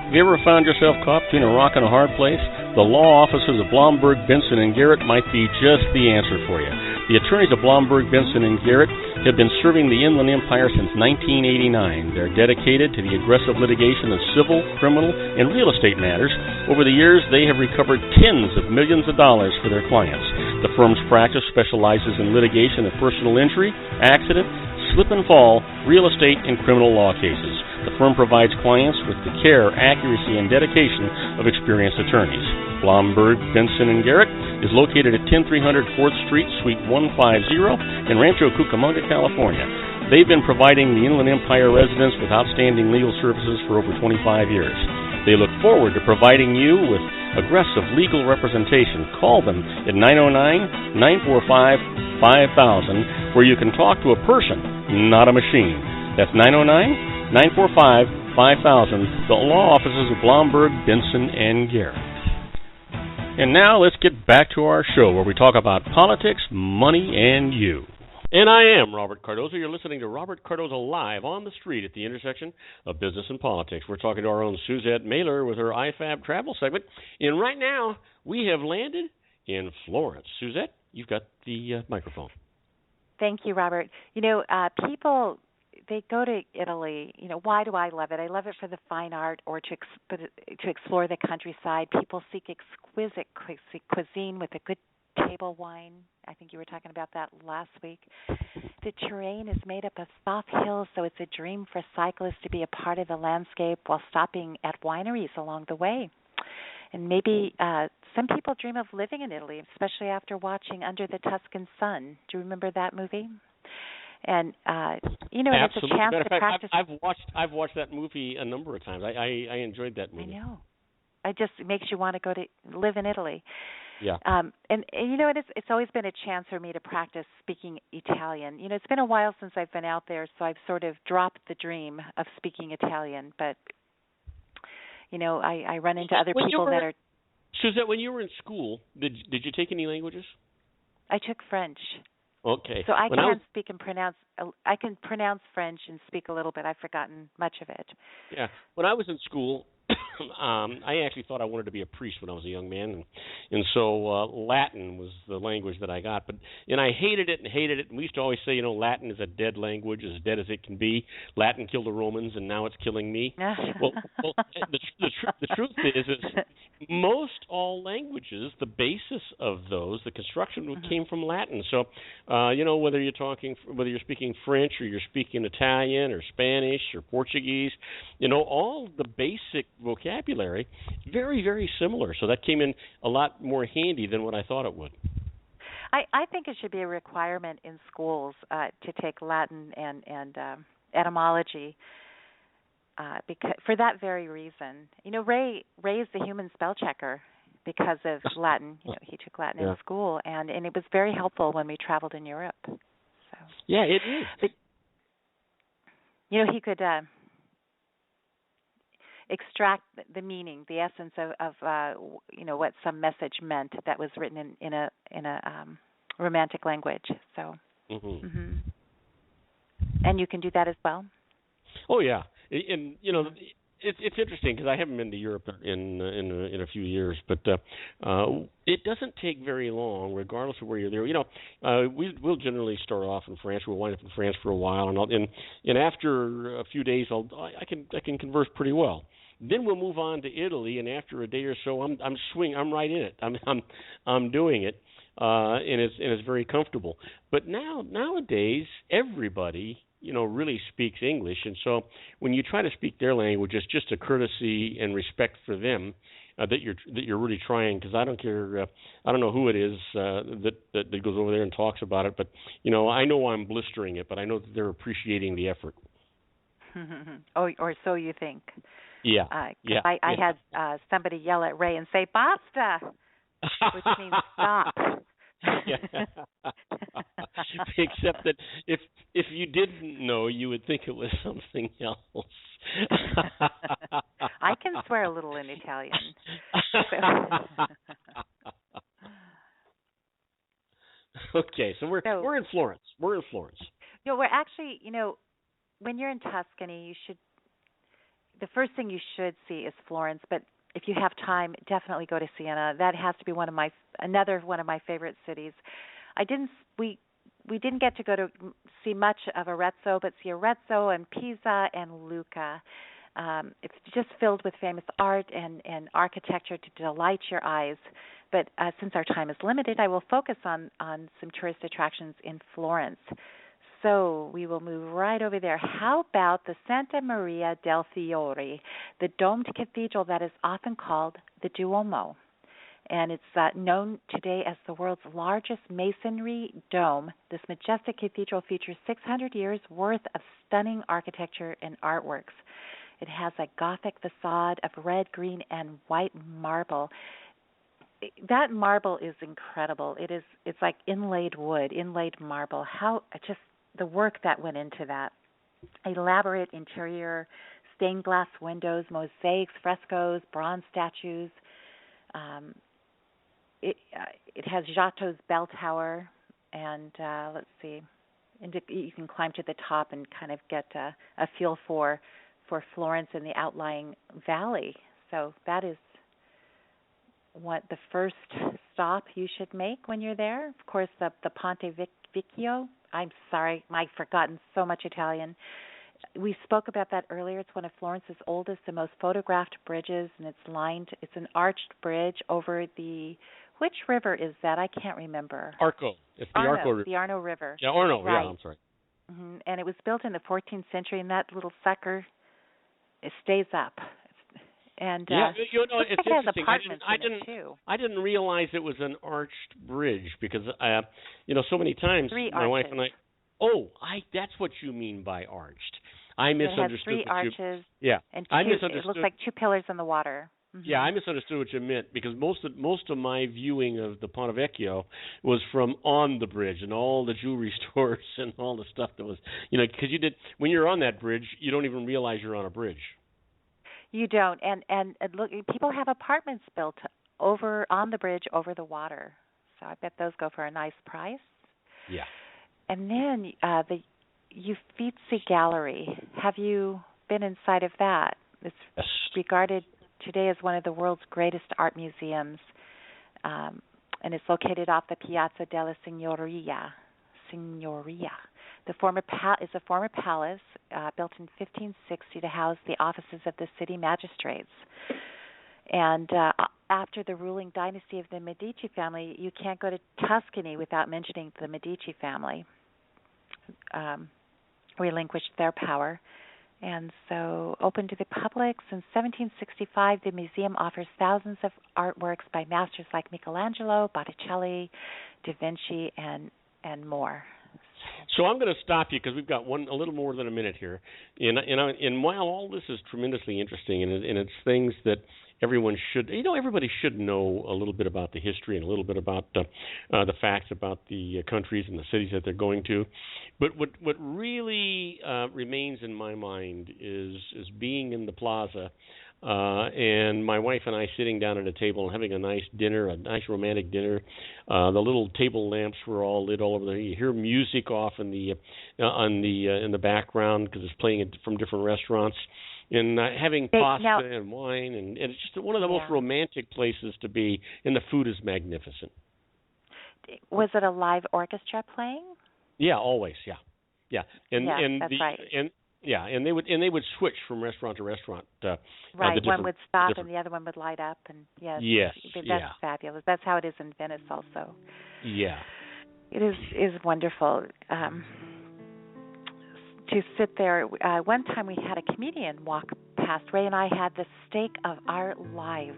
Have you ever found yourself caught between a rock and a hard place? The law offices of Blomberg, Benson, and Garrett might be just the answer for you. The attorneys of Blomberg, Benson, and Garrett have been serving the Inland Empire since 1989. They're dedicated to the aggressive litigation of civil, criminal, and real estate matters. Over the years, they have recovered tens of millions of dollars for their clients. The firm's practice specializes in litigation of personal injury, accident, slip and fall, real estate, and criminal law cases. The firm provides clients with the care, accuracy, and dedication of experienced attorneys. Blomberg, Benson, and Garrett is located at 10300 4th Street, Suite 150 in Rancho Cucamonga, California. They've been providing the Inland Empire residents with outstanding legal services for over 25 years. They look forward to providing you with aggressive legal representation. Call them at 909-945-5000, where you can talk to a person, not a machine. That's 909-945-5000, the law offices of Blomberg, Benson, and Garrett. And now let's get back to our show where we talk about politics, money, and you. And I am Robert Cardoza. You're listening to Robert Cardoza Live on the Street at the intersection of business and politics. We're talking to our own Suzette Mailer with her IFAB travel segment. And right now, we have landed in Florence. Suzette, you've got the microphone. Thank you, Robert. You know, people, they go to Italy. You know, why do I love it? I love it for the fine art or to explore the countryside. People seek exquisite cuisine with a good table wine. I think you were talking about that last week. The terrain is made up of soft hills, so it's a dream for cyclists to be a part of the landscape while stopping at wineries along the way. And maybe some people dream of living in Italy, especially after watching Under the Tuscan Sun. Do you remember that movie? And and it's a chance to practice. I've watched that movie a number of times. I enjoyed that movie. I know. It just makes you want to go to live in Italy. Yeah. And it's always been a chance for me to practice speaking Italian. It's been a while since I've been out there, so I've sort of dropped the dream of speaking Italian. But I run into other people that are. Suzette, when you were in school, did you take any languages? I took French. Okay. So I can speak and pronounce. I can pronounce French and speak a little bit. I've forgotten much of it. Yeah. When I was in school, I actually thought I wanted to be a priest when I was a young man, and so Latin was the language that I got. And I hated it. And we used to always say, Latin is a dead language, as dead as it can be. Latin killed the Romans, and now it's killing me. well, the truth is most all languages, the basis of those, the construction came from Latin. So, whether you're speaking French or you're speaking Italian or Spanish or Portuguese, all the basic vocabulary, very, very similar. So that came in a lot more handy than what I thought it would. I think it should be a requirement in schools to take Latin and etymology because for that very reason. Ray is the human spell checker because of Latin. He took Latin in school, and it was very helpful when we traveled in Europe. So. Yeah, it is. But, he could extract the meaning, the essence of what some message meant that was written in a romantic language. So, and you can do that as well. Oh yeah, and it's interesting because I haven't been to Europe in a few years, but it doesn't take very long, regardless of where you're there. We'll generally start off in France. We'll wind up in France for a while, and after a few days, I can converse pretty well. Then we'll move on to Italy, and after a day or so, I'm right in it. I'm doing it, and it's very comfortable. But nowadays, everybody really speaks English, and so when you try to speak their language, it's just a courtesy and respect for them that you're really trying. Because I don't care, I don't know who it is that goes over there and talks about it, but I know I'm blistering it, but I know that they're appreciating the effort. Or so you think. Yeah. I had somebody yell at Ray and say "basta," which means stop. Yeah. Except that if you didn't know, you would think it was something else. I can swear a little in Italian. Okay, so we're in Florence. We're in Florence. We're actually, when you're in Tuscany, the first thing you should see is Florence, but if you have time, definitely go to Siena. That has to be another one of my favorite cities. We didn't get to go to see much of Arezzo, but see Arezzo and Pisa and Lucca. It's just filled with famous art and architecture to delight your eyes. But since our time is limited, I will focus on some tourist attractions in Florence. So we will move right over there. How about the Santa Maria del Fiore, the domed cathedral that is often called the Duomo? And it's known today as the world's largest masonry dome. This majestic cathedral features 600 years' worth of stunning architecture and artworks. It has a Gothic facade of red, green, and white marble. That marble is incredible. It's like inlaid wood, inlaid marble. The work that went into that. Elaborate interior, stained glass windows, mosaics, frescoes, bronze statues. It has Giotto's bell tower, and let's see, you can climb to the top and kind of get a feel for Florence and the outlying valley. So that is the first stop you should make when you're there. Of course, the Ponte Vecchio. I'm sorry, I've forgotten so much Italian. We spoke about that earlier. It's one of Florence's oldest and most photographed bridges, and it's an arched bridge over which river is that? I can't remember. Arno. It's the Arno River. The Arno River. Yeah, Arno. Right. Yeah, I'm sorry. Mm-hmm. And it was built in the 14th century, and that little sucker, it stays up. And it's looks like it has interesting. apartments in it too. I didn't realize it was an arched bridge because so many times my wife and I. Oh, that's what you mean by arched. I misunderstood. It has 3 arches. Yeah, and I 2, misunderstood. It looks like 2 pillars in the water. Mm-hmm. Yeah, I misunderstood what you meant because most of my viewing of the Ponte Vecchio was from on the bridge and all the jewelry stores and all the stuff that was, because when you're on that bridge, you don't even realize you're on a bridge. You don't, and look, people have apartments built over on the bridge over the water, so I bet those go for a nice price. Yeah. And then the Uffizi Gallery. Have you been inside of that? It's regarded today as one of the world's greatest art museums, and it's located off the Piazza della Signoria. The former is a former palace built in 1560 to house the offices of the city magistrates. And after the ruling dynasty of the Medici family, you can't go to Tuscany without mentioning the Medici family. Relinquished their power. And so open to the public since 1765, the museum offers thousands of artworks by masters like Michelangelo, Botticelli, Da Vinci, and more. So I'm going to stop you because we've got a little more than a minute here. And while all this is tremendously interesting, and it's things that everybody should know a little bit about the history and a little bit about the facts about the countries and the cities that they're going to. But what really remains in my mind is being in the plaza and my wife and I sitting down at a table and having a nice dinner, a nice romantic dinner. The little table lamps were all lit all over there. You hear music off in the background because it's playing from different restaurants. And having pasta and wine, and it's just one of the most romantic places to be, and the food is magnificent. Was it a live orchestra playing? Yeah, always, yeah. And that's right. And they would switch from restaurant to restaurant. Right, one would stop and the other one would light up, and that's fabulous. That's how it is in Venice also. Yeah, it is wonderful. To sit there. One time we had a comedian walk past. Ray and I had the steak of our lives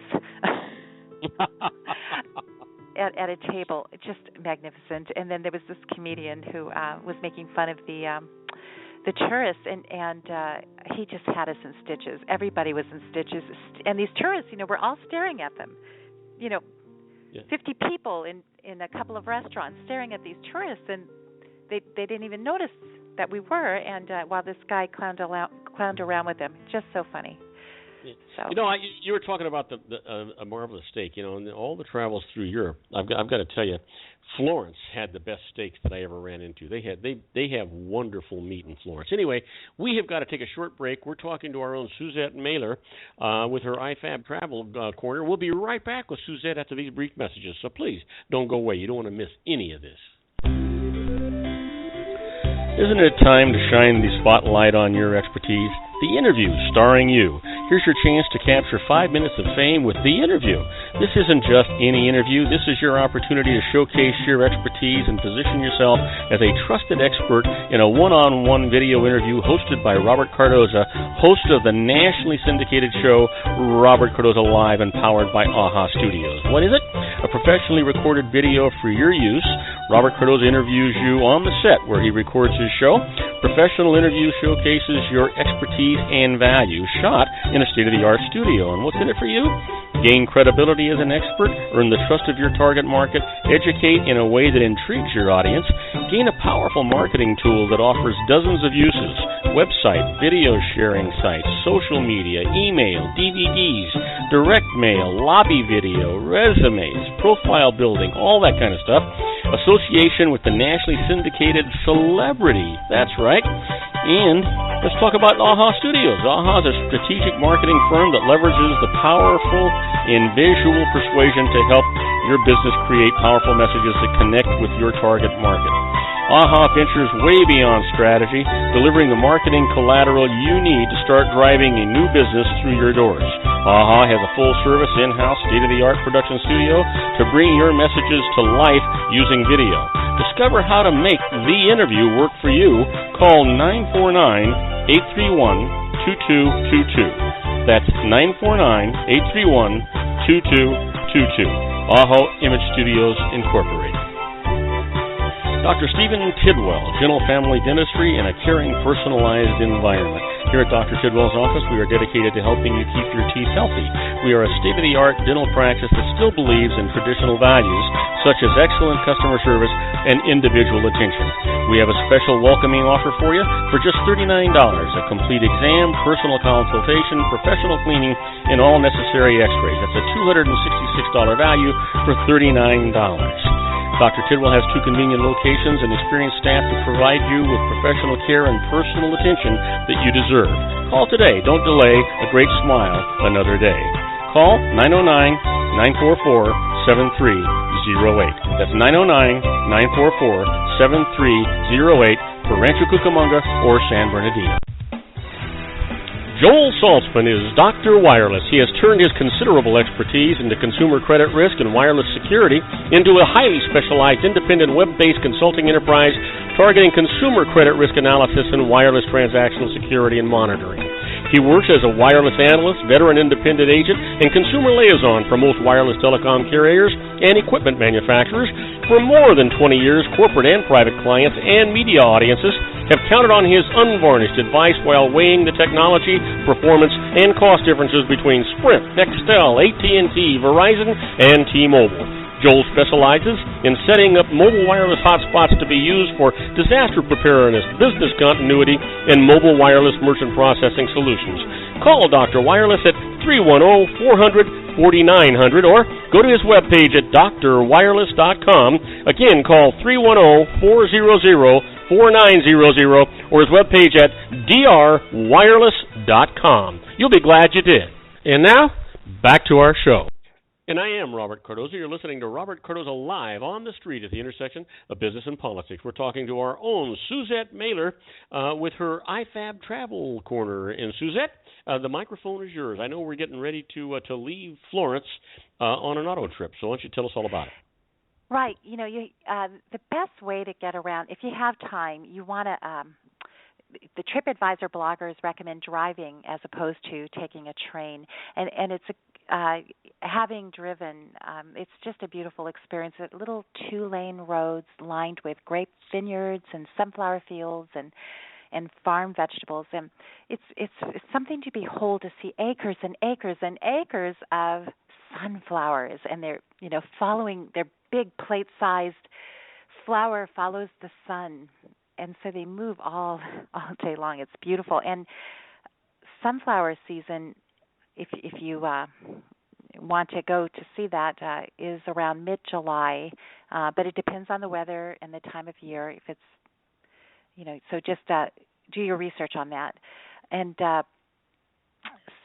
at a table, just magnificent. And then there was this comedian who was making fun of the tourists, and he just had us in stitches. Everybody was in stitches, and these tourists, were all staring at them. 50 people in a couple of restaurants staring at these tourists, and they didn't even notice that we were, and while this guy clowned around with them. Just so funny. So. You were talking about a marvelous steak, and all the travels through Europe. I've got to tell you, Florence had the best steaks that I ever ran into. They have wonderful meat in Florence. Anyway, we have got to take a short break. We're talking to our own Suzette Mailer with her IFAB Travel Corner. We'll be right back with Suzette after these brief messages. So please don't go away. You don't want to miss any of this. Isn't it time to shine the spotlight on your expertise? The Interview, starring you. Here's your chance to capture 5 minutes of fame with The Interview. This isn't just any interview. This is your opportunity to showcase your expertise and position yourself as a trusted expert in a one-on-one video interview hosted by Robert Cardoza, host of the nationally syndicated show Robert Cardoza Live and powered by AHA Studios. What is it? A professionally recorded video for your use. Robert Cardoza interviews you on the set where he records his show. Professional interview showcases your expertise and value, shot in a state-of-the-art studio. And what's in it for you? Gain credibility as an expert, earn the trust of your target market, educate in a way that intrigues your audience, gain a powerful marketing tool that offers dozens of uses, website, video sharing sites, social media, email, DVDs, direct mail, lobby video, resumes, profile building, all that kind of stuff. Association with the nationally syndicated celebrity. That's right. And let's talk about AHA Studios. AHA is a strategic marketing firm that leverages the powerful and visual persuasion to help your business create powerful messages that connect with your target market. AHA ventures way beyond strategy, delivering the marketing collateral you need to start driving a new business through your doors. AHA has a full-service, in-house, state-of-the-art production studio to bring your messages to life using video. Discover how to make The Interview work for you. Call 949-831-2222. That's 949-831-2222. Aho Image Studios, Incorporated. Dr. Stephen Tidwell, General Family Dentistry in a caring, personalized environment. Here at Dr. Tidwell's office, we are dedicated to helping you keep your teeth healthy. We are a state-of-the-art dental practice that still believes in traditional values, such as excellent customer service and individual attention. We have a special welcoming offer for you for just $39, a complete exam, personal consultation, professional cleaning, and all necessary x-rays. That's a $266 value for $39. Dr. Tidwell has 2 convenient locations and experienced staff to provide you with professional care and personal attention that you deserve. Call today. Don't delay. A great smile another day. Call 909-944-7308. That's 909-944-7308 for Rancho Cucamonga or San Bernardino. Joel Saltzman is Dr. Wireless. He has turned his considerable expertise into consumer credit risk and wireless security into a highly specialized independent web-based consulting enterprise targeting consumer credit risk analysis and wireless transactional security and monitoring. He works as a wireless analyst, veteran independent agent, and consumer liaison for most wireless telecom carriers and equipment manufacturers. For more than 20 years, corporate and private clients and media audiences have counted on his unvarnished advice while weighing the technology, performance, and cost differences between Sprint, Nextel, AT&T, Verizon, and T-Mobile. Joel specializes in setting up mobile wireless hotspots to be used for disaster preparedness, business continuity, and mobile wireless merchant processing solutions. Call Dr. Wireless at 310-400-4900 or go to his webpage at drwireless.com. Again, call 310-400-4900 or his webpage at drwireless.com. You'll be glad you did. And now, back to our show. And I am Robert Cardoza. You're listening to Robert Cardoza live on the street at the intersection of business and politics. We're talking to our own Suzette Mailer with her IFAB Travel Corner. And Suzette, the microphone is yours. I know we're getting ready to leave Florence on an auto trip, so why don't you tell us all about it? Right. You know, the best way to get around, if you have time, you want to the TripAdvisor bloggers recommend driving as opposed to taking a train, and it's having driven, it's just a beautiful experience. Little 2-lane roads lined with grape vineyards and sunflower fields and farm vegetables, and it's something to behold, to see acres and acres and acres of sunflowers, and they're following their big plate-sized flower follows the sun. And so they move all day long. It's beautiful. And sunflower season, if you want to go to see that, is around mid-July. But it depends on the weather and the time of year. If it's, so just do your research on that. And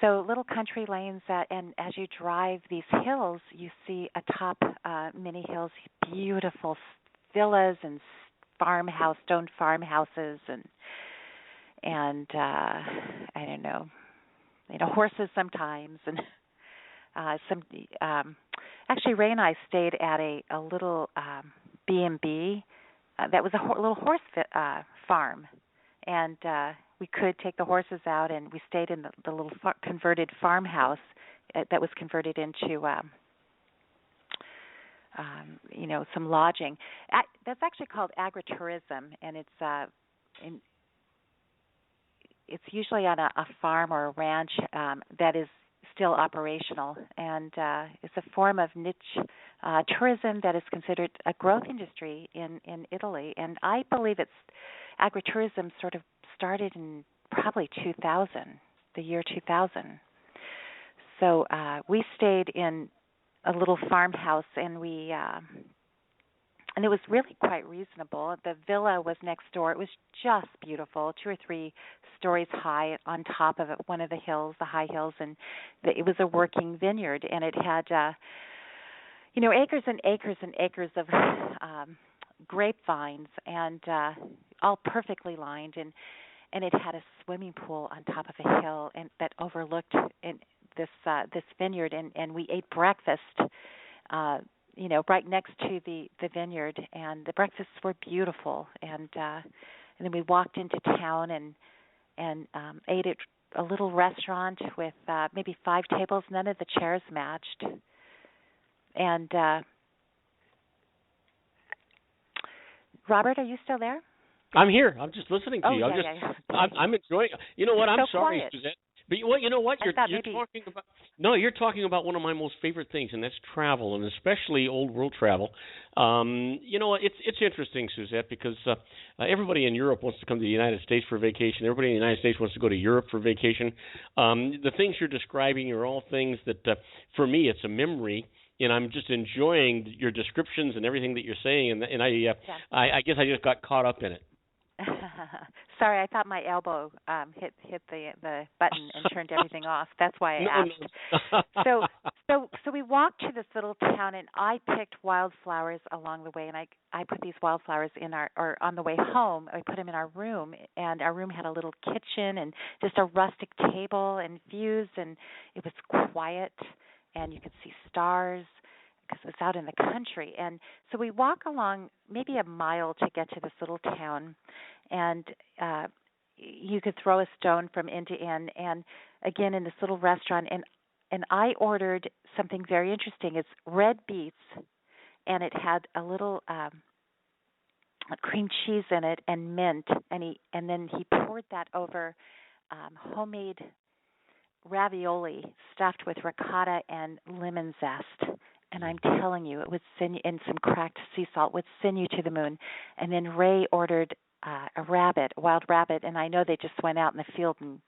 so little country lanes, and as you drive these hills, you see atop many hills beautiful villas and stone farmhouses, and I don't know, horses sometimes, and some. Actually, Ray and I stayed at a little B&B that was a little horse farm, and we could take the horses out, and we stayed in the little converted farmhouse that was converted into. Some lodging. That's actually called agritourism, and it's usually on a farm or a ranch that is still operational, and it's a form of niche tourism that is considered a growth industry in Italy. And I believe agritourism sort of started in probably 2000, the year 2000. So we stayed in a little farmhouse, and and it was really quite reasonable. The villa was next door. It was just beautiful, 2 or 3 stories high on top of one of the hills, the high hills, and it was a working vineyard, and it had, acres and acres and acres of grapevines, and all perfectly lined, and it had a swimming pool on top of a hill, and that overlooked this vineyard, and we ate breakfast right next to the vineyard, and the breakfasts were beautiful, and then we walked into town, and and ate at a little restaurant with maybe 5 tables. None of the chairs matched. And Robert, are you still there? I'm here. I'm just listening to you. Yeah. I'm enjoying. You know what? I'm so sorry, quiet. Suzette. But you know what? You're maybe... talking about. No, you're talking about one of my most favorite things, and that's travel, and especially old world travel. You know, it's interesting, Suzette, because everybody in Europe wants to come to the United States for vacation. Everybody in the United States wants to go to Europe for vacation. The things you're describing are all things that, for me, it's a memory. And I'm just enjoying your descriptions and everything that you're saying, and I guess I just got caught up in it. Sorry, I thought my elbow hit the button and turned everything off. That's why I asked. No. So we walked to this little town, and I picked wildflowers along the way, and I put these wildflowers on the way home. I put them in our room, and our room had a little kitchen and just a rustic table and views, and it was quiet, and you could see stars, because it was out in the country. And so we walk along maybe a mile to get to this little town, and you could throw a stone from end to end. And again, in this little restaurant, and I ordered something very interesting. It's red beets, and it had a little cream cheese in it and mint, and then he poured that over homemade ravioli stuffed with ricotta and lemon zest. And I'm telling you, it would send you, and some cracked sea salt would send you to the moon. And then Ray ordered a wild rabbit, and I know they just went out in the field and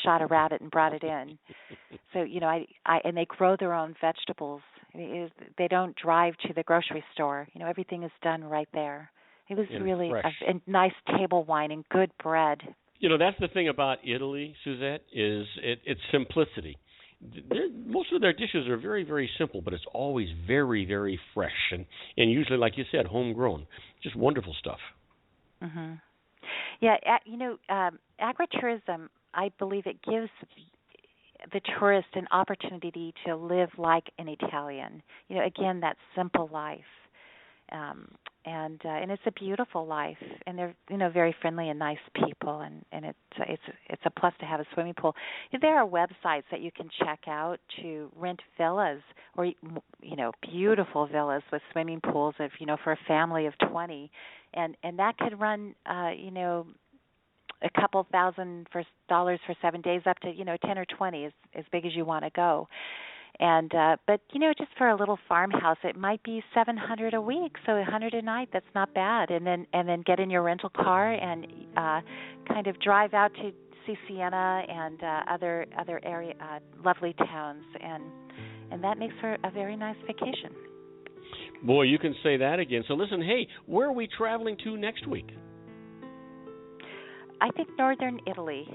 shot a rabbit and brought it in. So, you know, and they grow their own vegetables. They don't drive to the grocery store. You know, everything is done right there. It was really a nice table wine and good bread. You know, that's the thing about Italy, Suzette, is it's simplicity. Most of their dishes are very, very simple, but it's always very, very fresh and usually, like you said, homegrown. Just wonderful stuff. Mm-hmm. Yeah, you know, agritourism, I believe it gives the tourist an opportunity to live like an Italian. You know, again, that simple life. And it's a beautiful life, and they're, you know, very friendly and nice people, and it's a plus to have a swimming pool. There are websites that you can check out to rent villas, or, you know, beautiful villas with swimming pools, if, you know, for a family of 20, and that could run you know, a couple $1,000 for 7 days, up to, you know, 10 or 20, as big as you want to go. And but, you know, just for a little farmhouse, it might be $700 a week, so $100 a night. That's not bad. And then get in your rental car and kind of drive out to see Siena and other area lovely towns, and that makes for a very nice vacation. Boy, you can say that again. So listen, hey, where are we traveling to next week? I think northern Italy.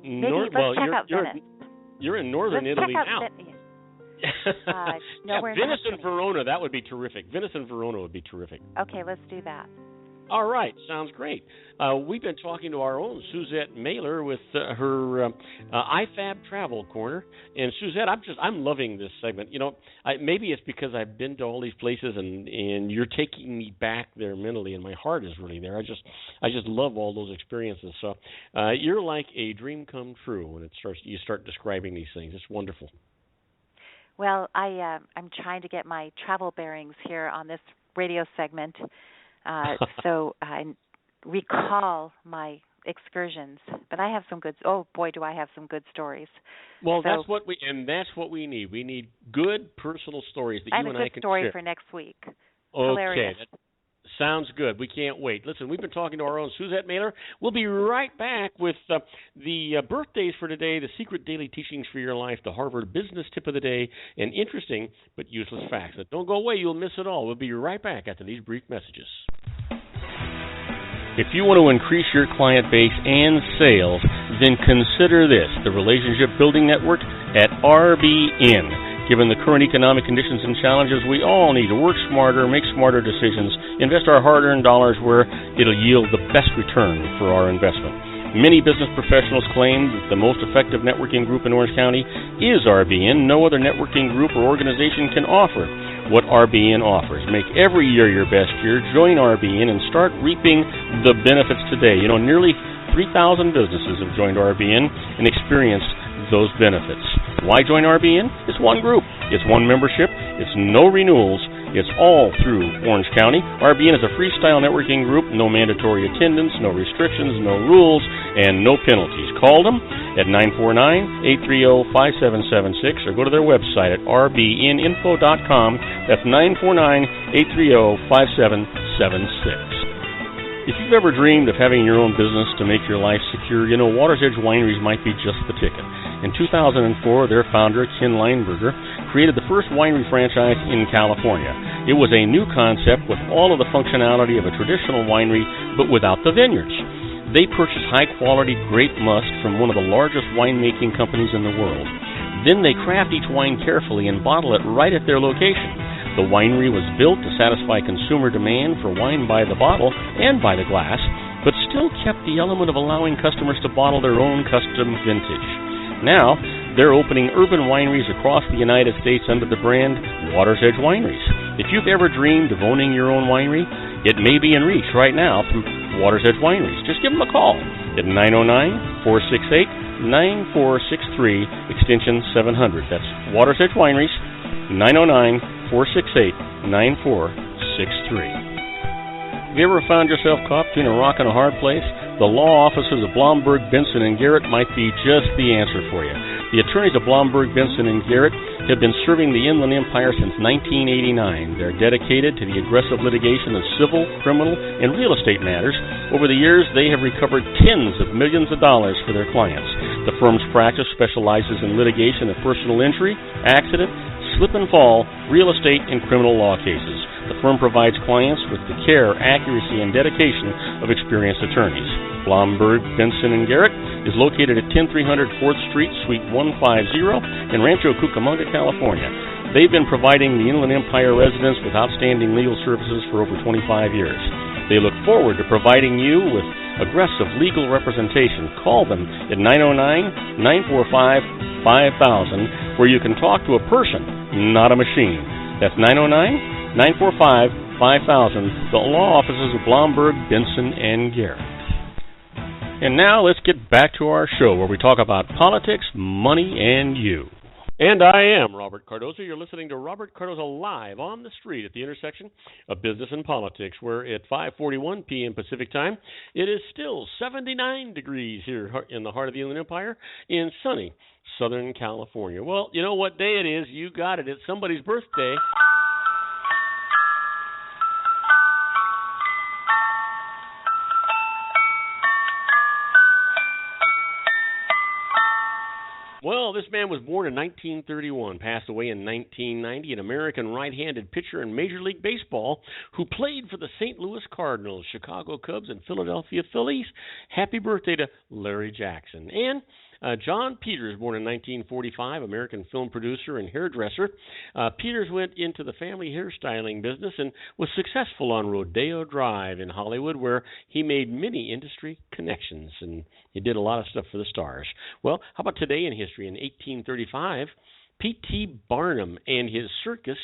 Maybe let's check out Venice. You're in northern Italy now. Venice and Verona, that would be terrific. Venice and Verona would be terrific. Okay, let's do that. All right, sounds great. We've been talking to our own Suzette Mailer with her IFAB Travel Corner. And Suzette, I'm loving this segment. You know, maybe it's because I've been to all these places and you're taking me back there mentally, and my heart is really there. I just love all those experiences. So you're like a dream come true when you start describing these things. It's wonderful. Well, I'm trying to get my travel bearings here on this radio segment, so I recall my excursions. But I have some good. Oh boy, do I have some good stories. Well, that's what we need. We need good personal stories that you and I can share. I have a good story for next week. Okay. Hilarious. Sounds good. We can't wait. Listen, we've been talking to our own Suzette Mailer. We'll be right back with the birthdays for today, the secret daily teachings for your life, the Harvard Business Tip of the Day, and interesting but useless facts. But don't go away. You'll miss it all. We'll be right back after these brief messages. If you want to increase your client base and sales, then consider this, the Relationship Building Network at RBN. Given the current economic conditions and challenges, we all need to work smarter, make smarter decisions, invest our hard-earned dollars where it'll yield the best return for our investment. Many business professionals claim that the most effective networking group in Orange County is RBN. No other networking group or organization can offer what RBN offers. Make every year your best year. Join RBN and start reaping the benefits today. You know, nearly 3,000 businesses have joined RBN and experienced those benefits. Why join RBN? It's one group. It's one membership. It's no renewals. It's all through Orange County. RBN is a freestyle networking group, no mandatory attendance, no restrictions, no rules, and no penalties. Call them at 949-830-5776 or go to their website at rbninfo.com. That's 949-830-5776. If you've ever dreamed of having your own business to make your life secure, you know Water's Edge Wineries might be just the ticket. In 2004, their founder, Ken Lineberger, created the first winery franchise in California. It was a new concept with all of the functionality of a traditional winery, but without the vineyards. They purchased high-quality grape must from one of the largest winemaking companies in the world. Then they craft each wine carefully and bottle it right at their location. The winery was built to satisfy consumer demand for wine by the bottle and by the glass, but still kept the element of allowing customers to bottle their own custom vintage. Now, they're opening urban wineries across the United States under the brand Water's Edge Wineries. If you've ever dreamed of owning your own winery, it may be in reach right now through Water's Edge Wineries. Just give them a call at 909-468-9463, extension 700. That's Water's Edge Wineries, 909-468-9463. Have you ever found yourself caught between a rock and a hard place? The law offices of Blomberg, Benson, and Garrett might be just the answer for you. The attorneys of Blomberg, Benson, and Garrett have been serving the Inland Empire since 1989. They're dedicated to the aggressive litigation of civil, criminal, and real estate matters. Over the years, they have recovered tens of millions of dollars for their clients. The firm's practice specializes in litigation of personal injury, accident, slip and fall, real estate, and criminal law cases. The firm provides clients with the care, accuracy, and dedication of experienced attorneys. Blomberg, Benson, and Garrett is located at 10300 4th Street, Suite 150 in Rancho Cucamonga, California. They've been providing the Inland Empire residents with outstanding legal services for over 25 years. They look forward to providing you with aggressive legal representation. Call them at 909-945-5000, where you can talk to a person, not a machine. That's 909-945-5000, the law offices of Blomberg, Benson, and Garrett. And now let's get back to our show where we talk about politics, money, and you. And I am Robert Cardoza. You're listening to Robert Cardoza live on the street at the intersection of business and politics, where at 5:41 p.m. Pacific time, it is still 79 degrees here in the heart of the Inland Empire in sunny Southern California. Well, you know what day it is. You got it. It's somebody's birthday. Well, this man was born in 1931, passed away in 1990, an American right-handed pitcher in Major League Baseball who played for the St. Louis Cardinals, Chicago Cubs, and Philadelphia Phillies. Happy birthday to Larry Jackson. And John Peters, born in 1945, American film producer and hairdresser. Peters went into the family hairstyling business and was successful on Rodeo Drive in Hollywood, where he made many industry connections, and he did a lot of stuff for the stars. Well, how about today in history? In 1835, P.T. Barnum and his circus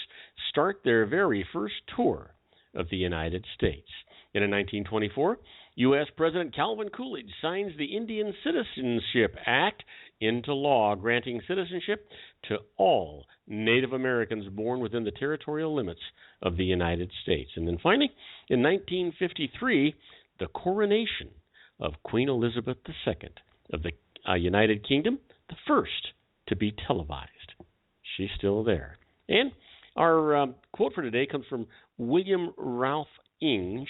start their very first tour of the United States. And in 1924, U.S. President Calvin Coolidge signs the Indian Citizenship Act into law, granting citizenship to all Native Americans born within the territorial limits of the United States. And then finally, in 1953, the coronation of Queen Elizabeth II of the United Kingdom, the first to be televised. She's still there. And our quote for today comes from William Ralph Inge,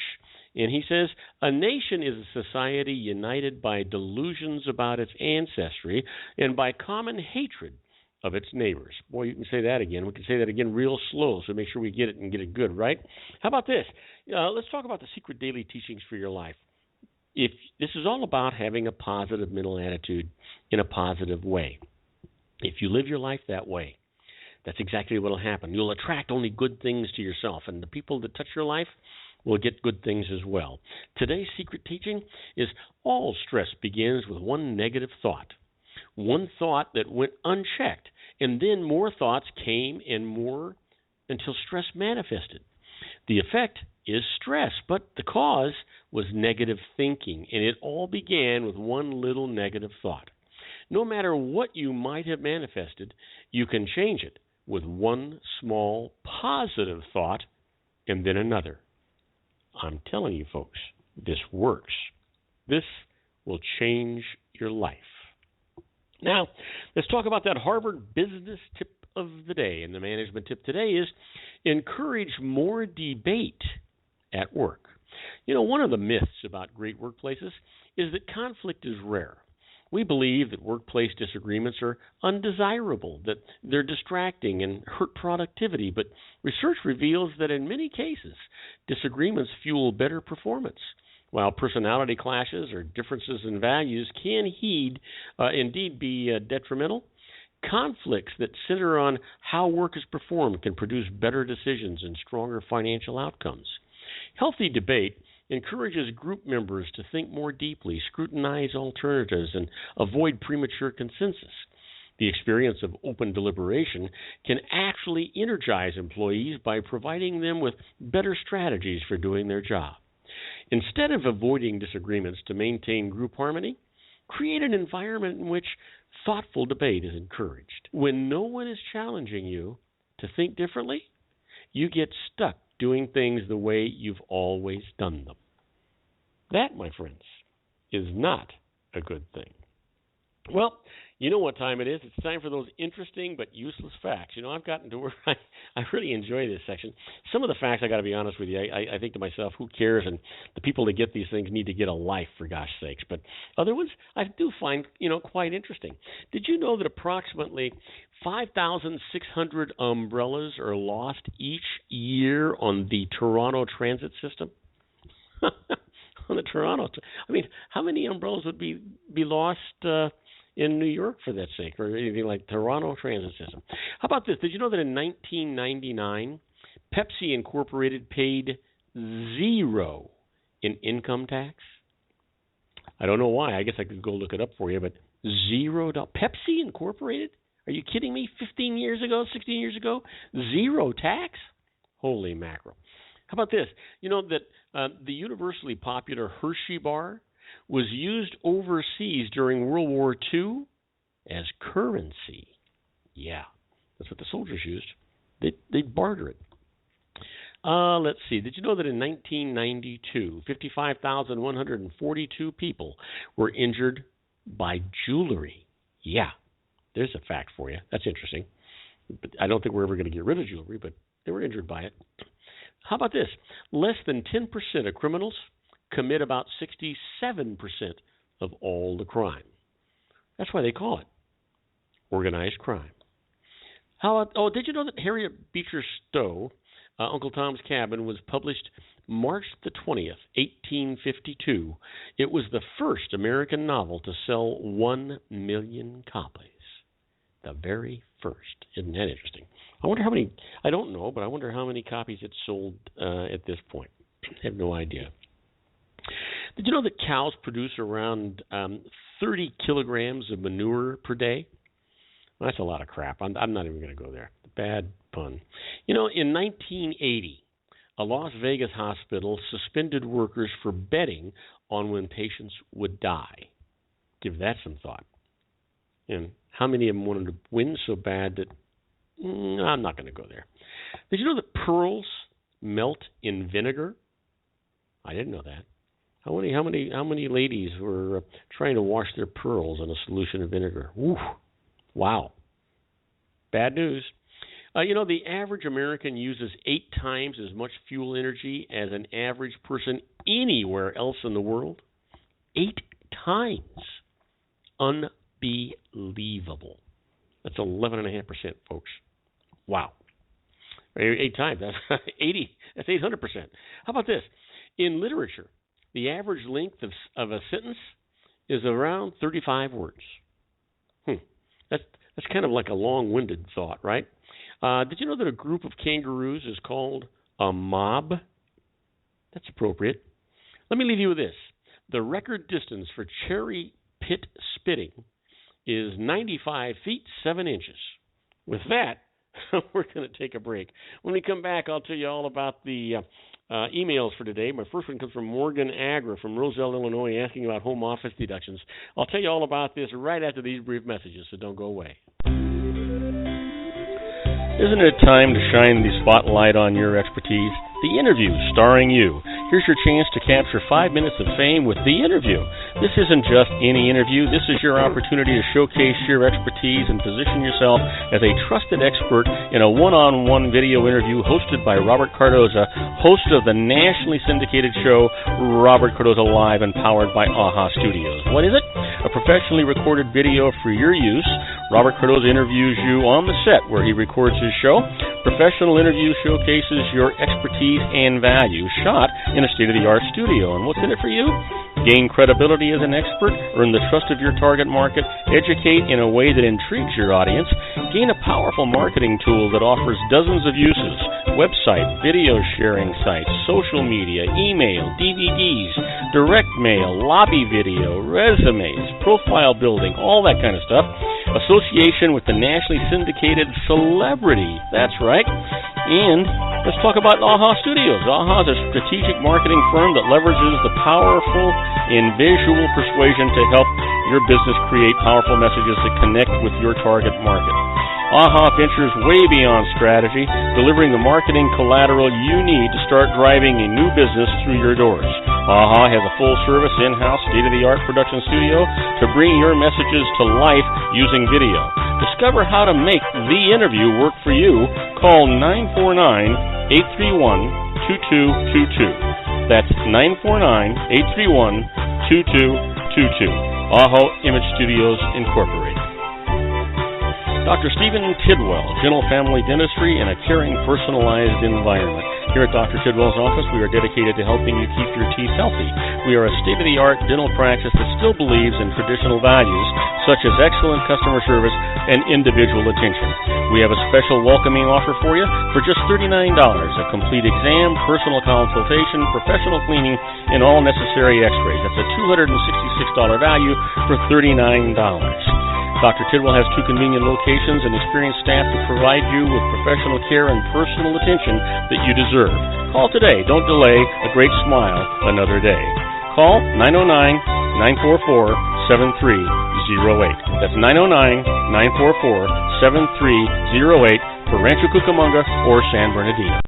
and he says, "A nation is a society united by delusions about its ancestry and by common hatred of its neighbors." Boy, you can say that again. We can say that again real slow, so make sure we get it and get it good, right? How about this? Let's talk about the secret daily teachings for your life. If this is all about having a positive mental attitude in a positive way. If you live your life that way, that's exactly what will happen. You'll attract only good things to yourself, and the people that touch your life will get good things as well. Today's secret teaching is all stress begins with one negative thought. One thought that went unchecked, and then more thoughts came and more until stress manifested. The effect is stress, but the cause was negative thinking, and it all began with one little negative thought. No matter what you might have manifested, you can change it with one small positive thought and then another. I'm telling you, folks, this works. This will change your life. Now, let's talk about that Harvard business tip of the day. And the management tip today is encourage more debate at work. You know, one of the myths about great workplaces is that conflict is rare. We believe that workplace disagreements are undesirable, that they're distracting and hurt productivity, but research reveals that in many cases, disagreements fuel better performance. While personality clashes or differences in values can indeed be detrimental, conflicts that center on how work is performed can produce better decisions and stronger financial outcomes. Healthy debate encourages group members to think more deeply, scrutinize alternatives, and avoid premature consensus. The experience of open deliberation can actually energize employees by providing them with better strategies for doing their job. Instead of avoiding disagreements to maintain group harmony, create an environment in which thoughtful debate is encouraged. When no one is challenging you to think differently, you get stuck doing things the way you've always done them. That, my friends, is not a good thing. Well, you know what time it is. It's time for those interesting but useless facts. You know, I've gotten to where I really enjoy this section. Some of the facts, I got to be honest with you, I think to myself, who cares? And the people that get these things need to get a life, for gosh sakes. But other ones I do find, quite interesting. Did you know that approximately 5,600 umbrellas are lost each year on the Toronto transit system? On the Toronto, how many umbrellas would be lost in New York for that sake, or anything like Toronto transit system? How about this? Did you know that in 1999, Pepsi Incorporated paid $0 in income tax? I don't know why. I guess I could go look it up for you, but $0. Pepsi Incorporated? Are you kidding me? 15 years ago, 16 years ago, $0 tax? Holy mackerel. How about this? You know that the universally popular Hershey bar was used overseas during World War II as currency. Yeah, that's what the soldiers used. They'd barter it. Let's see. Did you know that in 1992, 55,142 people were injured by jewelry? Yeah, there's a fact for you. That's interesting. But I don't think we're ever going to get rid of jewelry, but they were injured by it. How about this? Less than 10% of criminals commit about 67% of all the crime. That's why they call it organized crime. Did you know that Harriet Beecher Stowe, Uncle Tom's Cabin, was published March the 20th, 1852. It was the first American novel to sell 1 million copies. The very first. Isn't that interesting? I wonder how many, I don't know, but I wonder how many copies it sold at this point. I have no idea. Did you know that cows produce around 30 kilograms of manure per day? Well, that's a lot of crap. I'm not even going to go there. Bad pun. You know, in 1980, a Las Vegas hospital suspended workers for betting on when patients would die. Give that some thought. And how many of them wanted to win so bad that I'm not going to go there. Did you know that pearls melt in vinegar? I didn't know that. How many ladies were trying to wash their pearls in a solution of vinegar? Ooh, wow. Bad news. You know, the average American uses 8 times as much fuel energy as an average person anywhere else in the world. 8 times. Unbelievable. That's 11.5%, folks. Wow. 8 times. That's 80. That's 800%. How about this? In literature, the average length of a sentence is around 35 words. That's kind of like a long-winded thought, right? Did you know that a group of kangaroos is called a mob? That's appropriate. Let me leave you with this. The record distance for cherry pit spitting is 95 feet, 7 inches. With that, we're going to take a break. When we come back, I'll tell you all about the emails for today. My first one comes from Morgan Agra from Roselle, Illinois, asking about home office deductions. I'll tell you all about this right after these brief messages, so don't go away. Isn't it time to shine the spotlight on your expertise? The Interview, starring you. Here's your chance to capture 5 minutes of fame with The Interview. This isn't just any interview. This is your opportunity to showcase your expertise and position yourself as a trusted expert in a one-on-one video interview hosted by Robert Cardoza, host of the nationally syndicated show Robert Cardoza Live and powered by AHA Studios. What is it? A professionally recorded video for your use. Robert Cardoza interviews you on the set where he records his show. Professional interview showcases your expertise and value, shot in a state-of-the-art studio. And what's in it for you? Gain credibility as an expert, earn the trust of your target market, educate in a way that intrigues your audience, gain a powerful marketing tool that offers dozens of uses: website, video sharing sites, social media, email, DVDs, direct mail, lobby video, resumes, profile building, all that kind of stuff. Association with the nationally syndicated celebrity. That's right. And let's talk about AHA Studios. AHA is a strategic marketing firm that leverages the powerful in visual persuasion to help your business create powerful messages that connect with your target market. AHA ventures way beyond strategy, delivering the marketing collateral you need to start driving a new business through your doors. AHA has a full-service, in-house, state-of-the-art production studio to bring your messages to life using video. Discover how to make The Interview work for you. Call 949-831-2222. That's 949-831-2222. AHA Image Studios, Incorporated. Dr. Stephen Tidwell, Gentle Family Dentistry in a caring, personalized environment. Here at Dr. Tidwell's office, we are dedicated to helping you keep your teeth healthy. We are a state-of-the-art dental practice that still believes in traditional values, such as excellent customer service and individual attention. We have a special welcoming offer for you for just $39, a complete exam, personal consultation, professional cleaning, and all necessary x-rays. That's a $266 value for $39. Dr. Tidwell has 2 convenient locations and experienced staff to provide you with professional care and personal attention that you deserve. Call today. Don't delay. A great smile another day. Call 909-944-7308. That's 909-944-7308 for Rancho Cucamonga or San Bernardino.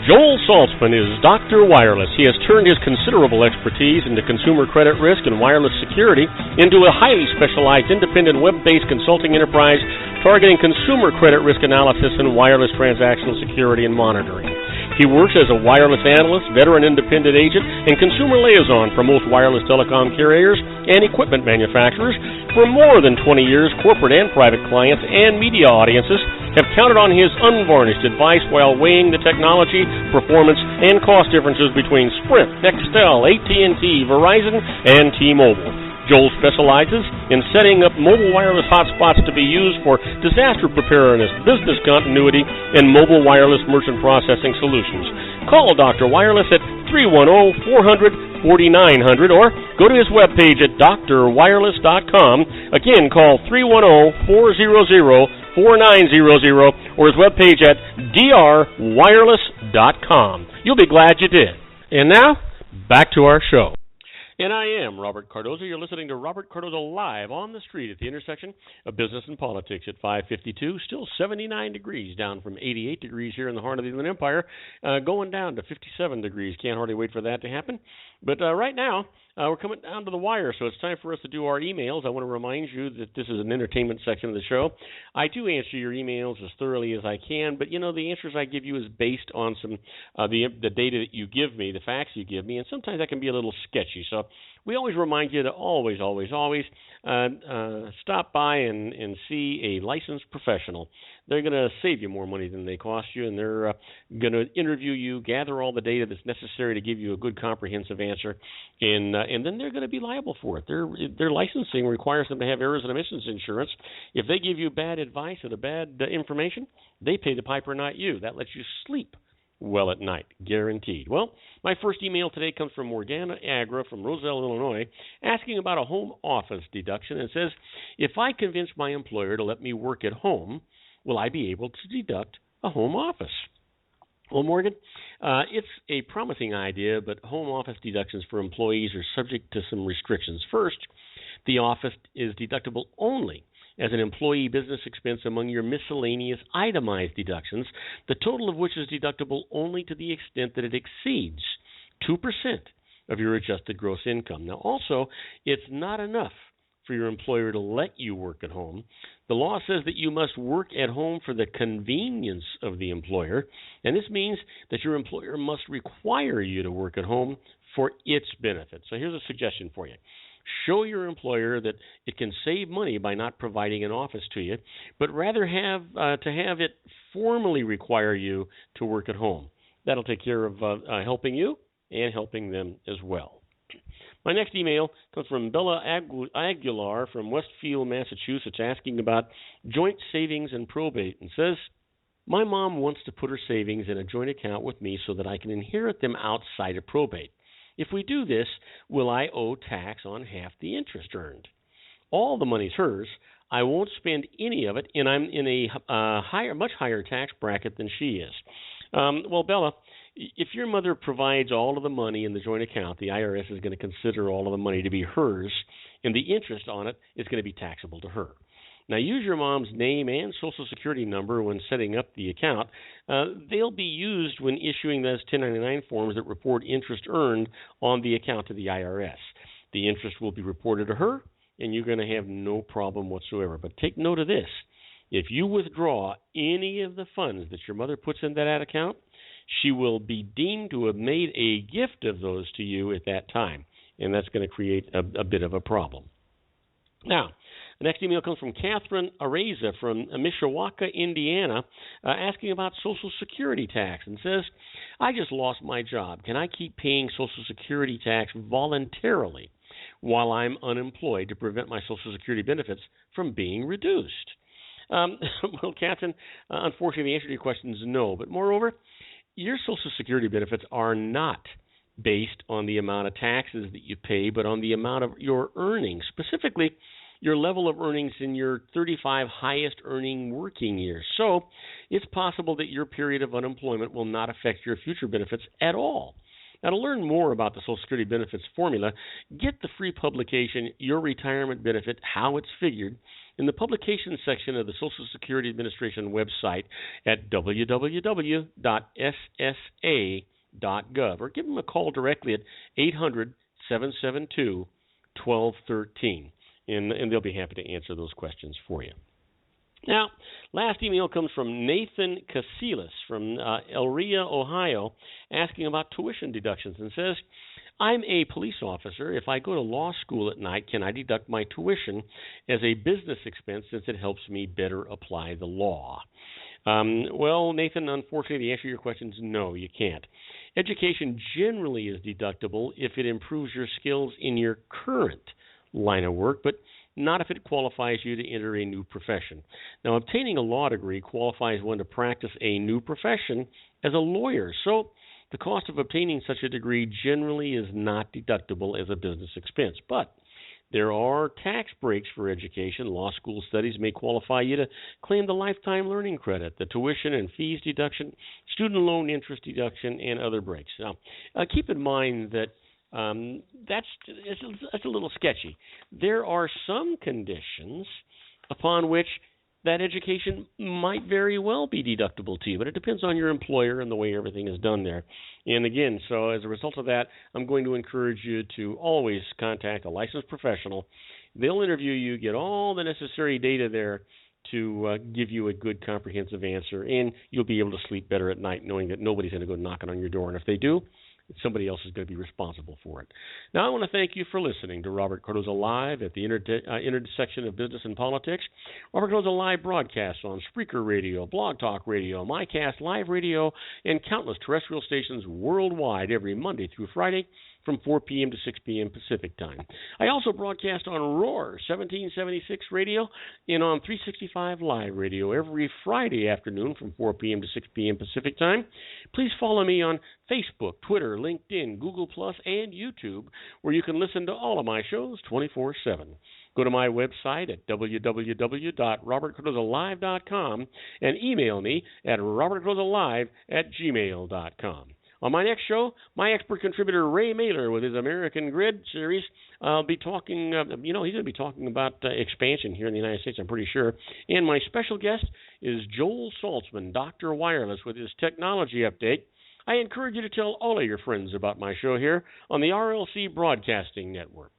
Joel Saltzman is Dr. Wireless. He has turned his considerable expertise into consumer credit risk and wireless security into a highly specialized independent web-based consulting enterprise targeting consumer credit risk analysis and wireless transactional security and monitoring. He works as a wireless analyst, veteran independent agent, and consumer liaison for most wireless telecom carriers and equipment manufacturers. For more than 20 years, corporate and private clients and media audiences have counted on his unvarnished advice while weighing the technology, performance, and cost differences between Sprint, Nextel, AT&T, Verizon, and T-Mobile. Joel specializes in setting up mobile wireless hotspots to be used for disaster preparedness, business continuity, and mobile wireless merchant processing solutions. Call Dr. Wireless at 310-400-4900 or go to his webpage at drwireless.com. Again, call 310-400-4900 or his webpage at drwireless.com. You'll be glad you did. And now, back to our show. And I am Robert Cardoza. You're listening to Robert Cardoza Live on the street at the intersection of business and politics at 552. Still 79 degrees, down from 88 degrees here in the heart of the Inland Empire, going down to 57 degrees. Can't hardly wait for that to happen. But right now, we're coming down to the wire, so it's time for us to do our emails. I want to remind you that this is an entertainment section of the show. I do answer your emails as thoroughly as I can, but, you know, the answers I give you is based on some the data that you give me, the facts you give me, and sometimes that can be a little sketchy. So we always remind you to always stop by and see a licensed professional. They're going to save you more money than they cost you, and they're going to interview you, gather all the data that's necessary to give you a good comprehensive answer, and then they're going to be liable for it. Their licensing requires them to have errors and omissions insurance. If they give you bad advice or the bad information, they pay the piper, not you. That lets you sleep well at night, guaranteed. Well, my first email today comes from Morgana Agra from Roselle, Illinois, asking about a home office deduction, and says, if I convince my employer to let me work at home, will I be able to deduct a home office? Well, Morgan, it's a promising idea, but home office deductions for employees are subject to some restrictions. First, the office is deductible only as an employee business expense among your miscellaneous itemized deductions, the total of which is deductible only to the extent that it exceeds 2% of your adjusted gross income. Now, also, it's not enough for your employer to let you work at home. The law says that you must work at home for the convenience of the employer, and this means that your employer must require you to work at home for its benefit. So here's a suggestion for you. Show your employer that it can save money by not providing an office to you, but rather have it formally require you to work at home. That'll take care of helping you and helping them as well. My next email comes from Bella Aguilar from Westfield, Massachusetts, asking about joint savings and probate, and says, my mom wants to put her savings in a joint account with me so that I can inherit them outside of probate. If we do this, will I owe tax on half the interest earned? All the money's hers. I won't spend any of it, and I'm in a much higher tax bracket than she is. Well, Bella, if your mother provides all of the money in the joint account, the IRS is going to consider all of the money to be hers, and the interest on it is going to be taxable to her. Now, use your mom's name and Social Security number when setting up the account. They'll be used when issuing those 1099 forms that report interest earned on the account to the IRS. The interest will be reported to her, and you're going to have no problem whatsoever. But take note of this. If you withdraw any of the funds that your mother puts into that account, she will be deemed to have made a gift of those to you at that time, and that's going to create a bit of a problem. Now, the next email comes from Catherine Areza from Mishawaka, Indiana, asking about Social Security tax, and says, I just lost my job. Can I keep paying Social Security tax voluntarily while I'm unemployed to prevent my Social Security benefits from being reduced? Well, Catherine, unfortunately, the answer to your question is no. But moreover, your Social Security benefits are not based on the amount of taxes that you pay, but on the amount of your earnings, specifically your level of earnings in your 35 highest earning working years. So it's possible that your period of unemployment will not affect your future benefits at all. Now, to learn more about the Social Security benefits formula, get the free publication, Your Retirement Benefit, How It's Figured, in the publication section of the Social Security Administration website at www.ssa.gov, or give them a call directly at 800-772-1213, and they'll be happy to answer those questions for you. Now, last email comes from Nathan Casillas from Elrea, Ohio, asking about tuition deductions, and says, I'm a police officer. If I go to law school at night, can I deduct my tuition as a business expense since it helps me better apply the law? Well, Nathan, unfortunately, the answer to your question is no, you can't. Education generally is deductible if it improves your skills in your current line of work, but not if it qualifies you to enter a new profession. Now, obtaining a law degree qualifies one to practice a new profession as a lawyer, so the cost of obtaining such a degree generally is not deductible as a business expense. But there are tax breaks for education. Law school studies may qualify you to claim the lifetime learning credit, the tuition and fees deduction, student loan interest deduction, and other breaks. Now, keep in mind that that's a little sketchy. There are some conditions upon which that education might very well be deductible to you, but it depends on your employer and the way everything is done there. And again, so as a result of that, I'm going to encourage you to always contact a licensed professional. They'll interview you, get all the necessary data there to give you a good comprehensive answer, and you'll be able to sleep better at night knowing that nobody's going to go knocking on your door, and if they do, somebody else is going to be responsible for it. Now, I want to thank you for listening to Robert Cardoza Live at the intersection of business and politics. Robert Cardoza Live broadcasts on Spreaker Radio, Blog Talk Radio, MyCast Live Radio, and countless terrestrial stations worldwide every Monday through Friday from 4 p.m. to 6 p.m. Pacific Time. I also broadcast on Roar 1776 Radio and on 365 Live Radio every Friday afternoon from 4 p.m. to 6 p.m. Pacific Time. Please follow me on Facebook, Twitter, LinkedIn, Google+, and YouTube, where you can listen to all of my shows 24/7. Go to my website at www.robertcardozalive.com and email me at robertcardozalive@gmail.com. On my next show, my expert contributor Ray Mailer with his American Grid series will be talking, he's going to be talking about expansion here in the United States, I'm pretty sure. And my special guest is Joel Saltzman, Dr. Wireless, with his technology update. I encourage you to tell all of your friends about my show here on the RLC Broadcasting Network.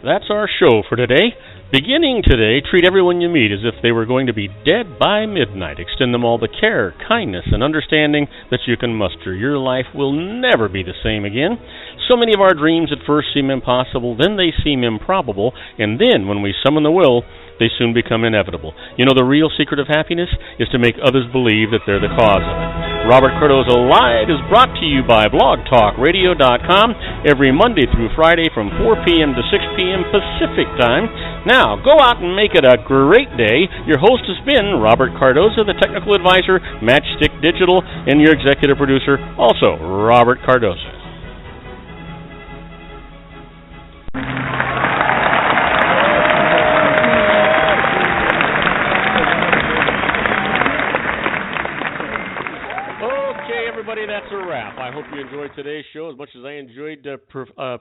That's our show for today. Beginning today, treat everyone you meet as if they were going to be dead by midnight. Extend them all the care, kindness, and understanding that you can muster. Your life will never be the same again. So many of our dreams at first seem impossible, then they seem improbable, and then when we summon the will, they soon become inevitable. You know, the real secret of happiness is to make others believe that they're the cause of it. Robert Cardoza Live is brought to you by blogtalkradio.com every Monday through Friday from 4 p.m. to 6 p.m. Pacific Time. Now, go out and make it a great day. Your host has been Robert Cardoza, the technical advisor, Matchstick Digital, and your executive producer, also Robert Cardoza. That's a wrap. I hope you enjoyed today's show as much as I enjoyed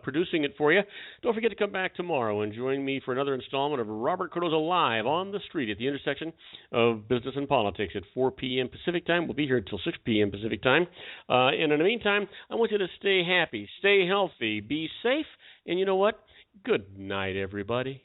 producing it for you. Don't forget to come back tomorrow and join me for another installment of Robert Cardoza Live on the street at the intersection of business and politics at 4 p.m. Pacific Time. We'll be here until 6 p.m. Pacific Time. And in the meantime, I want you to stay happy, stay healthy, be safe, and you know what? Good night, everybody.